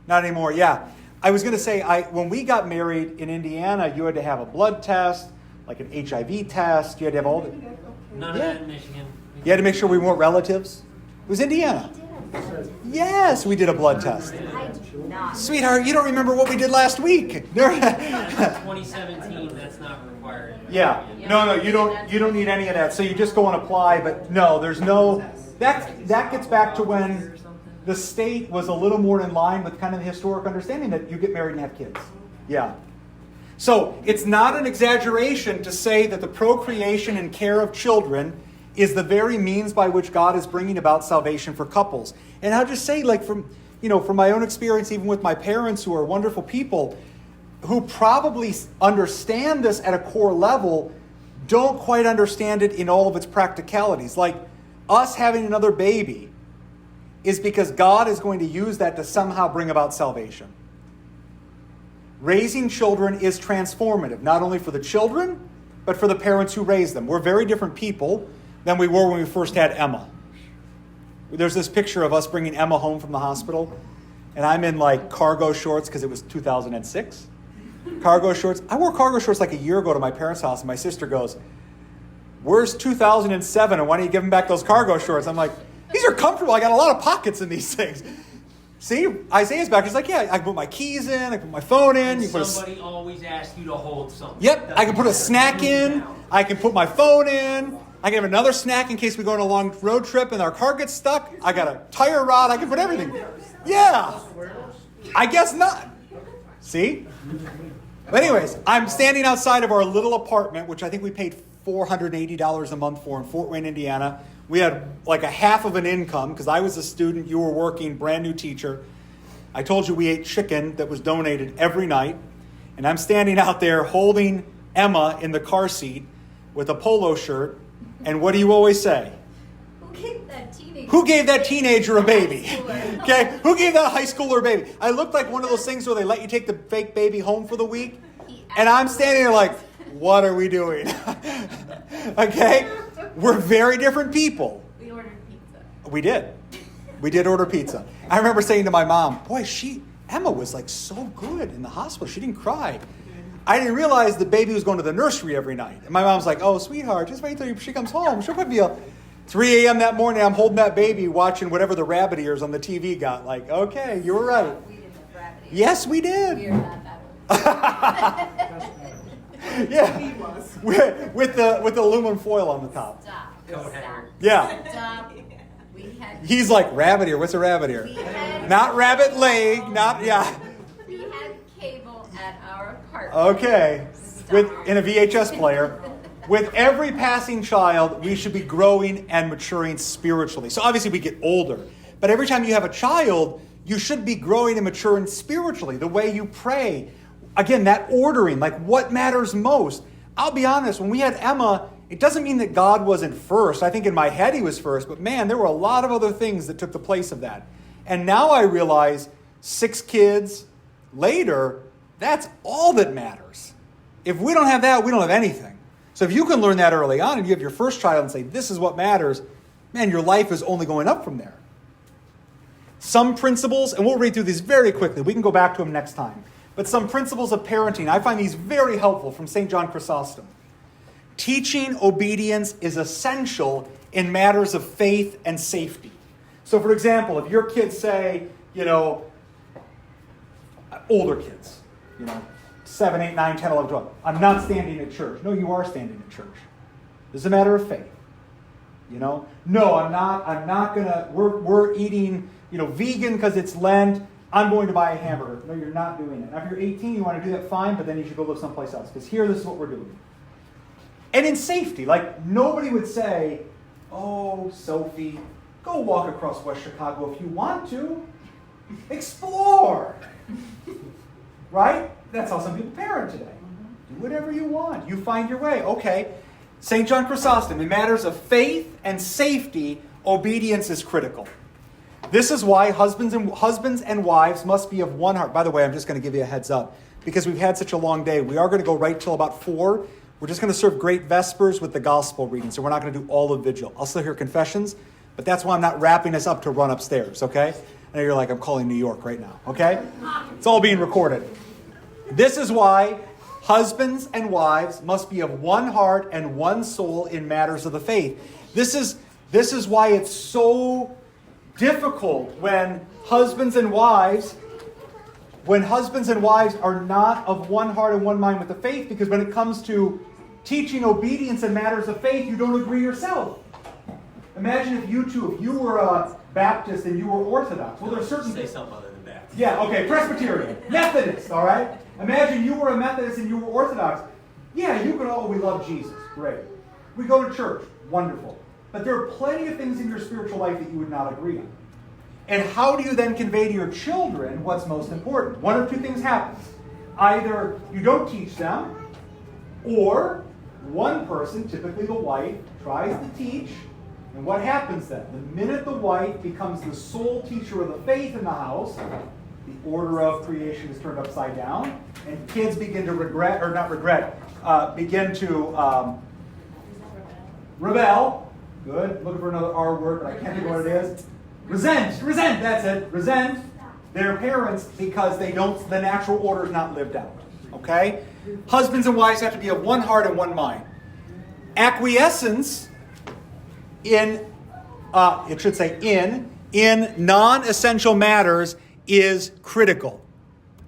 not anymore. Yeah. I was going to say, when we got married in Indiana, you had to have a blood test, like an HIV test. You had to have all the. None of that in Michigan. You had to make sure we weren't relatives. It was Indiana. Yes, we did a blood test. I do not. Sweetheart, you don't remember what we did last week. 2017, that's not required. Yeah. No, you don't need any of that. So you just go and apply, but no, there's no. That gets back to when the state was a little more in line with kind of the historic understanding that you get married and have kids. Yeah. So it's not an exaggeration to say that the procreation and care of children is the very means by which God is bringing about salvation for couples. And I'll just say, like from my own experience, even with my parents who are wonderful people, who probably understand this at a core level, don't quite understand it in all of its practicalities. Like us having another baby is because God is going to use that to somehow bring about salvation. Raising children is transformative, not only for the children, but for the parents who raise them. We're very different people than we were when we first had Emma. There's this picture of us bringing Emma home from the hospital, and I'm in like cargo shorts because it was 2006. Cargo shorts. I wore cargo shorts like a year ago to my parents' house, and my sister goes, "Where's 2007? And why don't you give them back those cargo shorts?" I'm like, "These are comfortable. I got a lot of pockets in these things." See, Isaiah's back. He's like, "Yeah, I can put my keys in. I can put my phone in." You put Somebody always asks you to hold something. Yep, I can put a snack in. I can put my phone in. I can have another snack in case we go on a long road trip and our car gets stuck. I got a tire rod. I can put everything. Yeah. I guess not. See? But anyways, I'm standing outside of our little apartment, which I think we paid $480 a month for in Fort Wayne, Indiana. We had like a half of an income because I was a student, you were working, brand new teacher. I told you we ate chicken that was donated every night. And I'm standing out there holding Emma in the car seat with a polo shirt. And what do you always say? Who gave that teenager a baby? Okay, who gave that high schooler a baby? I looked like one of those things where they let you take the fake baby home for the week. And I'm standing there like, what are we doing? Okay? We're very different people. We ordered pizza. We did. We did order pizza. I remember saying to my mom, boy, Emma was like so good in the hospital. She didn't cry. I didn't realize the baby was going to the nursery every night. And my mom's like, oh, sweetheart, just wait till she comes home. She'll put me up. 3 a.m. that morning, I'm holding that baby, watching whatever the rabbit ears on the TV got. Like, okay, you were right. We didn't have rabbit ears. Yes, we did. We are not that old. Yeah, with the aluminum foil on the top. Stop. Yeah. Stop. He's like, rabbit ear. What's a rabbit ear? Not rabbit leg. Not, yeah. We had cable at our apartment. Okay. In a VHS player. With every passing child, we should be growing and maturing spiritually. So obviously we get older. But every time you have a child, you should be growing and maturing spiritually. The way you pray. Again, that ordering, like what matters most. I'll be honest, when we had Emma, it doesn't mean that God wasn't first. I think in my head he was first. But man, there were a lot of other things that took the place of that. And now I realize 6 kids later, that's all that matters. If we don't have that, we don't have anything. So if you can learn that early on and you have your first child and say, this is what matters, man, your life is only going up from there. Some principles, and we'll read through these very quickly. We can go back to them next time. But some principles of parenting, I find these very helpful from St. John Chrysostom. Teaching obedience is essential in matters of faith and safety. So for example, if your kids say, older kids, 7, 8, 9, 10, 11, 12. I'm not standing at church. No, you are standing at church. This is a matter of faith. No, I'm not going to, we're eating, vegan because it's Lent. I'm going to buy a hamburger. No, you're not doing it. Now, if you're 18, you want to do that, fine, but then you should go live someplace else. Because here, this is what we're doing. And in safety, like nobody would say, oh, Sophie, go walk across West Chicago if you want to. Explore. Right? That's how some people parent today. Do whatever you want. You find your way. Okay. St. John Chrysostom, in matters of faith and safety, obedience is critical. This is why husbands and wives must be of one heart. By the way, I'm just going to give you a heads up. Because we've had such a long day, we are going to go right till about 4. We're just going to serve great Vespers with the gospel reading. So we're not going to do all of Vigil. I'll still hear confessions, but that's why I'm not wrapping us up to run upstairs, okay? I know you're like, I'm calling New York right now, okay? It's all being recorded. This is why husbands and wives must be of one heart and one soul in matters of the faith. This is why it's so difficult when husbands and wives are not of one heart and one mind with the faith, because when it comes to teaching obedience in matters of faith, you don't agree yourself. Imagine if you were a Baptist and you were Orthodox. Well, there's certain... Say something other than Baptist. Yeah, okay, Presbyterian, Methodist, all right? Imagine you were a Methodist and you were Orthodox. Yeah, you could we love Jesus, great. We go to church, wonderful. But there are plenty of things in your spiritual life that you would not agree on. And how do you then convey to your children what's most important? One of two things happens. Either you don't teach them, or one person, typically the wife, tries to teach, and what happens then? The minute the wife becomes the sole teacher of the faith in the house, the order of creation is turned upside down, and kids begin to begin to rebel. Good. Looking for another R word, but I can't think of what it is. Resent, that's it. Resent their parents because the natural order is not lived out. Okay? Husbands and wives have to be of one heart and one mind. Acquiescence in non-essential matters is critical.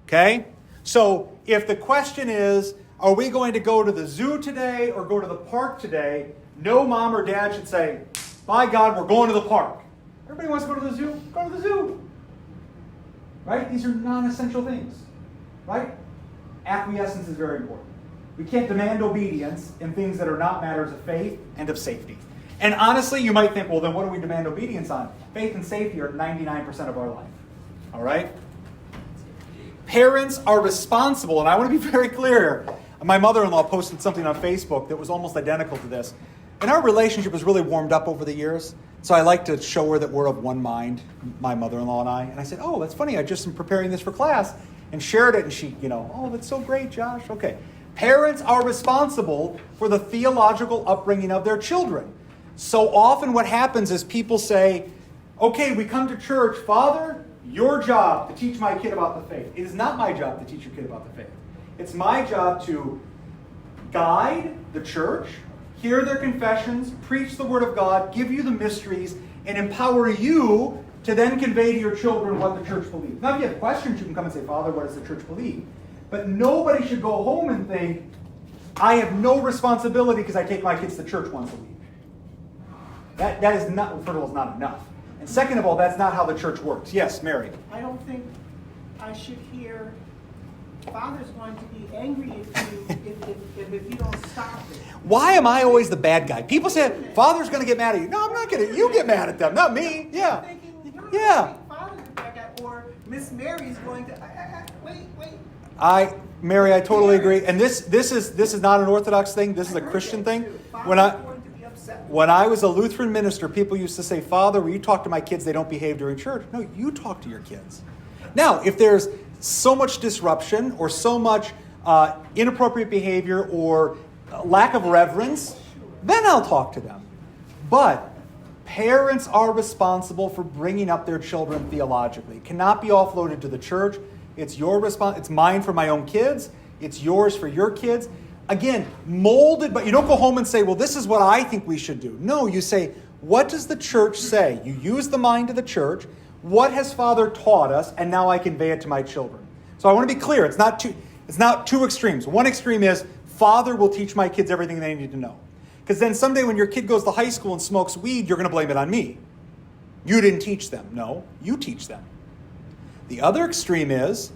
Okay? So if the question is, are we going to go to the zoo today or go to the park today? No mom or dad should say, by God, we're going to the park. Everybody wants to go to the zoo? Go to the zoo. Right? These are non-essential things. Right? Acquiescence is very important. We can't demand obedience in things that are not matters of faith and of safety. And honestly, you might think, well, then what do we demand obedience on? Faith and safety are 99% of our life. All right? Parents are responsible, and I want to be very clear. My mother-in-law posted something on Facebook that was almost identical to this. And our relationship has really warmed up over the years. So I like to show her that we're of one mind, my mother-in-law and I. And I said, oh, that's funny. I just am preparing this for class. And shared it. And she, oh, that's so great, Josh. Okay. Parents are responsible for the theological upbringing of their children. So often what happens is people say, okay, we come to church. Father, your job to teach my kid about the faith. It is not my job to teach your kid about the faith. It's my job to guide the church, hear their confessions, preach the Word of God, give you the mysteries, and empower you to then convey to your children what the church believes. Now, if you have questions, you can come and say, Father, what does the church believe? But nobody should go home and think, I have no responsibility because I take my kids to church once a week. That is not, first of all, is not enough. And second of all, that's not how the church works. Yes, Mary? I don't think I should hear Father's going to be angry at you if you don't stop it. Why am I always the bad guy? People say, Father's going to get mad at you. No, I'm not going to. You get mad at them, not me. Yeah. Yeah. Father's the bad guy, or Miss Mary's going to, wait. Mary, I totally agree. And this is not an Orthodox thing. This is a Christian thing. When I was a Lutheran minister, people used to say, Father, will you talk to my kids? They don't behave during church. No, you talk to your kids. Now, if there's so much disruption or so much inappropriate behavior or lack of reverence, then I'll talk to them. But parents are responsible for bringing up their children theologically. It cannot be offloaded to the church. It's your it's mine for my own kids. It's yours for your kids. Again, molded, but you don't go home and say, well, this is what I think we should do. No, you say, what does the church say? You use the mind of the church. What has Father taught us? And now I convey it to my children. So I want to be clear. It's not two extremes. One extreme is Father will teach my kids everything they need to know. Because then someday when your kid goes to high school and smokes weed, you're going to blame it on me. You didn't teach them. No, you teach them. The other extreme is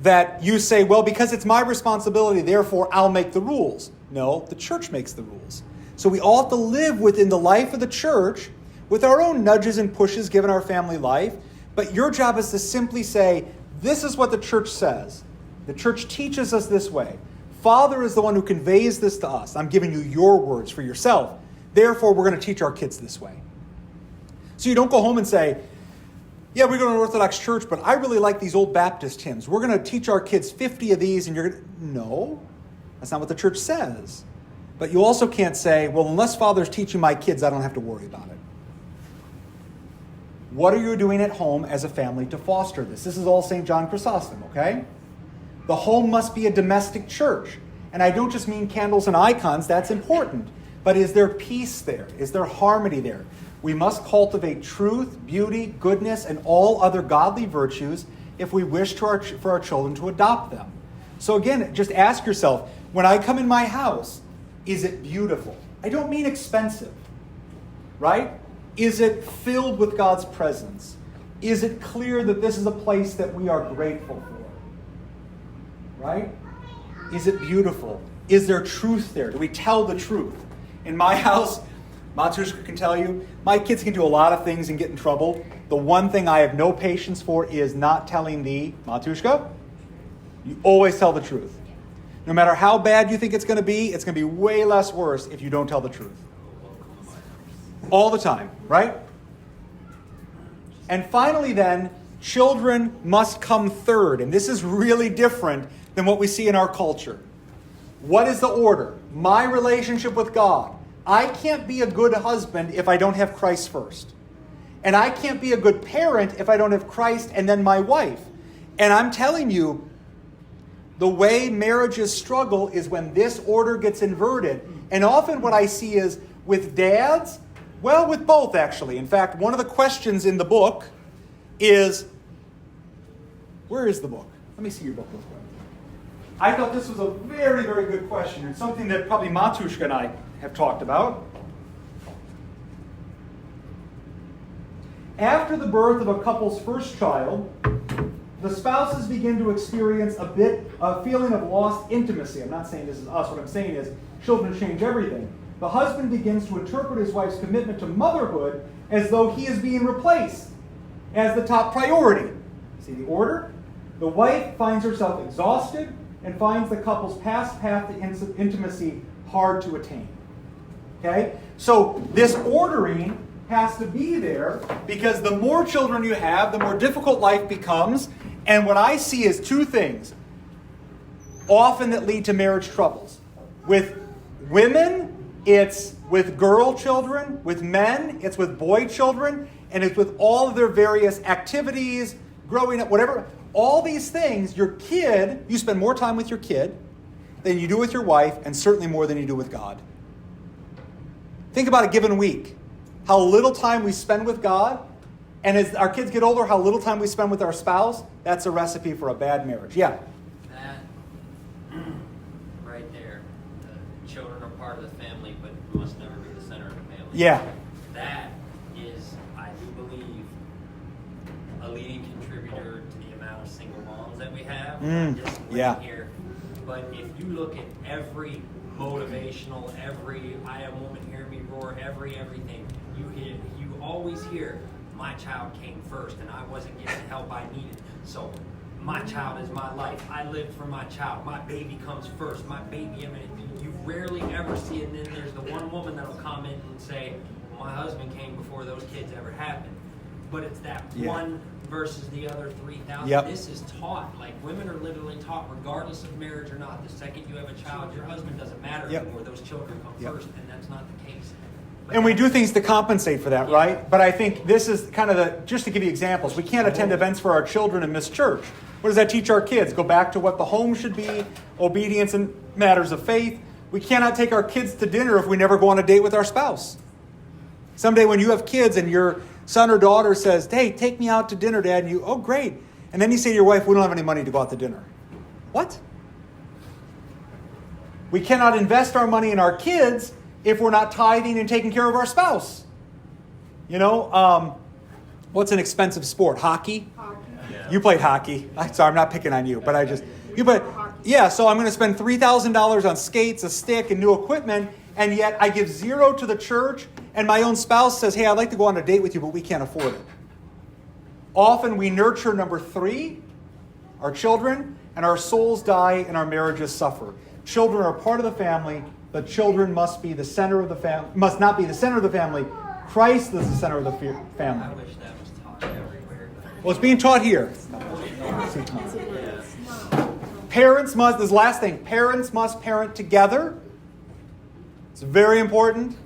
that you say, well, because it's my responsibility, therefore I'll make the rules. No, the church makes the rules. So we all have to live within the life of the church with our own nudges and pushes given our family life. But your job is to simply say, this is what the church says. The church teaches us this way. Father is the one who conveys this to us. I'm giving you your words for yourself. Therefore, we're going to teach our kids this way. So you don't go home and say, yeah, we go to an Orthodox church, but I really like these old Baptist hymns. We're going to teach our kids 50 of these, and you're going to... No, that's not what the church says. But you also can't say, well, unless Father's teaching my kids, I don't have to worry about it. What are you doing at home as a family to foster this? This is all St. John Chrysostom, okay? The home must be a domestic church. And I don't just mean candles and icons, that's important. But is there peace there? Is there harmony there? We must cultivate truth, beauty, goodness, and all other godly virtues if we wish for our children to adopt them. So again, just ask yourself, when I come in my house, is it beautiful? I don't mean expensive, right? Is it filled with God's presence? Is it clear that this is a place that we are grateful for? Right? Is it beautiful? Is there truth there? Do we tell the truth? In my house, Matushka can tell you, my kids can do a lot of things and get in trouble. The one thing I have no patience for is not telling Matushka, you always tell the truth. No matter how bad you think it's going to be way less worse if you don't tell the truth. All the time, right? And finally then, children must come third. And this is really different than what we see in our culture. What is the order? My relationship with God. I can't be a good husband if I don't have Christ first. And I can't be a good parent if I don't have Christ and then my wife. And I'm telling you, the way marriages struggle is when this order gets inverted. And often what I see is with dads, well, with both actually. In fact, one of the questions in the book is, where is the book? Let me see your book real quick. I thought this was a very, very good question and something that probably Matushka and I have talked about. After the birth of a couple's first child, the spouses begin to experience a feeling of lost intimacy. I'm not saying this is us. What I'm saying is children change everything. The husband begins to interpret his wife's commitment to motherhood as though he is being replaced as the top priority. See the order? The wife finds herself exhausted and finds the couple's past path to intimacy hard to attain. Okay? So this ordering has to be there because the more children you have, the more difficult life becomes. And what I see is two things often that lead to marriage troubles. With women, it's with girl children. With men, it's with boy children. And it's with all of their various activities, growing up, whatever. All these things, your kid, you spend more time with your kid than you do with your wife, and certainly more than you do with God. Think about a given week. How little time we spend with God, and as our kids get older, how little time we spend with our spouse. That's a recipe for a bad marriage. Yeah? That, right there, the children are part of the family, but must never be the center of the family. Yeah. That is, I do believe, a leading contributor to the amount of single moms that we have. Just Yeah. here. But if you look at every motivational, every I am woman, hear me roar, everything, you always hear, my child came first and I wasn't getting the help I needed. So my child is my life. I lived for my child. My baby comes first. My baby, I mean, you rarely ever see it. And then there's the one woman that'll comment and say, my husband came before those kids ever happened. But it's that one versus the other 3,000. Yep. This is taught. Like, women are literally taught, regardless of marriage or not, the second you have a child, your husband doesn't matter anymore. Those children come first, and that's not the case. But And we do things to compensate for that, right? But I think this is kind of just to give you examples, we can't attend events for our children and miss church. What does that teach our kids? Go back to what the home should be, obedience in matters of faith. We cannot take our kids to dinner if we never go on a date with our spouse. Someday when you have kids and your son or daughter says, hey, take me out to dinner, Dad, and you, oh, great. And then you say to your wife, we don't have any money to go out to dinner. What? We cannot invest our money in our kids if we're not tithing and taking care of our spouse. You know, what's an expensive sport? Hockey? You played hockey. Sorry, I'm not picking on you, but so I'm going to spend $3,000 on skates, a stick, and new equipment, and yet I give zero to the church, and my own spouse says, hey, I'd like to go on a date with you, but we can't afford it. Often we nurture number 3, our children, and our souls die and our marriages suffer. Children are part of the family, but children must be the center of the family. Must not be the center of the family. Christ is the center of the family. I wish that was taught everywhere. Well, it's being taught here. Parents must, this last thing, parents must parent together. It's very important.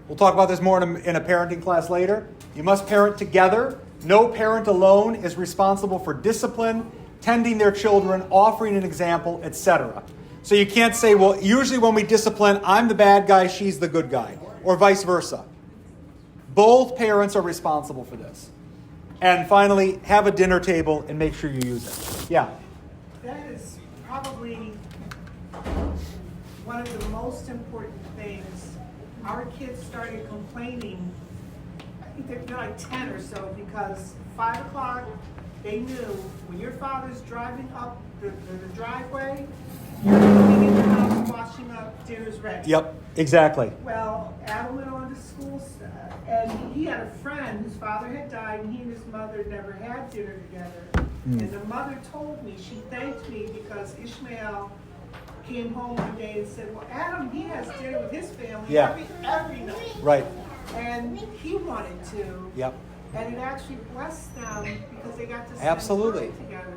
We'll talk about this more in a parenting class later. You must parent together. No parent alone is responsible for discipline, tending their children, offering an example, etc. So you can't say, well, usually when we discipline, I'm the bad guy, she's the good guy, or vice versa. Both parents are responsible for this. And finally, have a dinner table and make sure you use it. Yeah. That is probably one of the most important things. Our kids started complaining, I think they're like 10 or so, because 5 o'clock, they knew when your father's driving up the driveway, you're coming in the house washing up, dinner's ready. Yep, exactly. Well, Adam went on to school, and he had a friend whose father had died, and he and his mother never had dinner together. And the mother told me, she thanked me because Ishmael came home one day and said, well, Adam, he has dinner with his family every night. Right. And he wanted to. Yep. And it actually blessed them because they got to spend Absolutely. time together.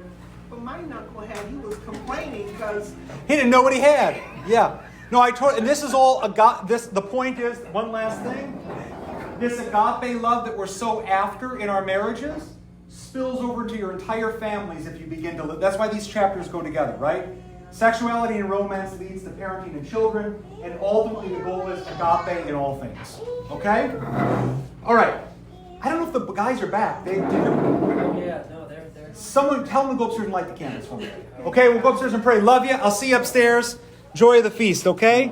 But my knucklehead, he was complaining because He didn't know what he had. Yeah. No, and this is all the point is, one last thing. This agape love that we're so after in our marriages spills over to your entire families if you begin to live. That's why these chapters go together, right? Sexuality and romance leads to parenting and children, and ultimately the goal is agape in all things. Okay? All right. I don't know if the guys are back. Yeah, no, they're. Someone tell them to go upstairs and light the candles for me. Okay, we'll go upstairs and pray. Love you. I'll see you upstairs. Joy of the feast, okay?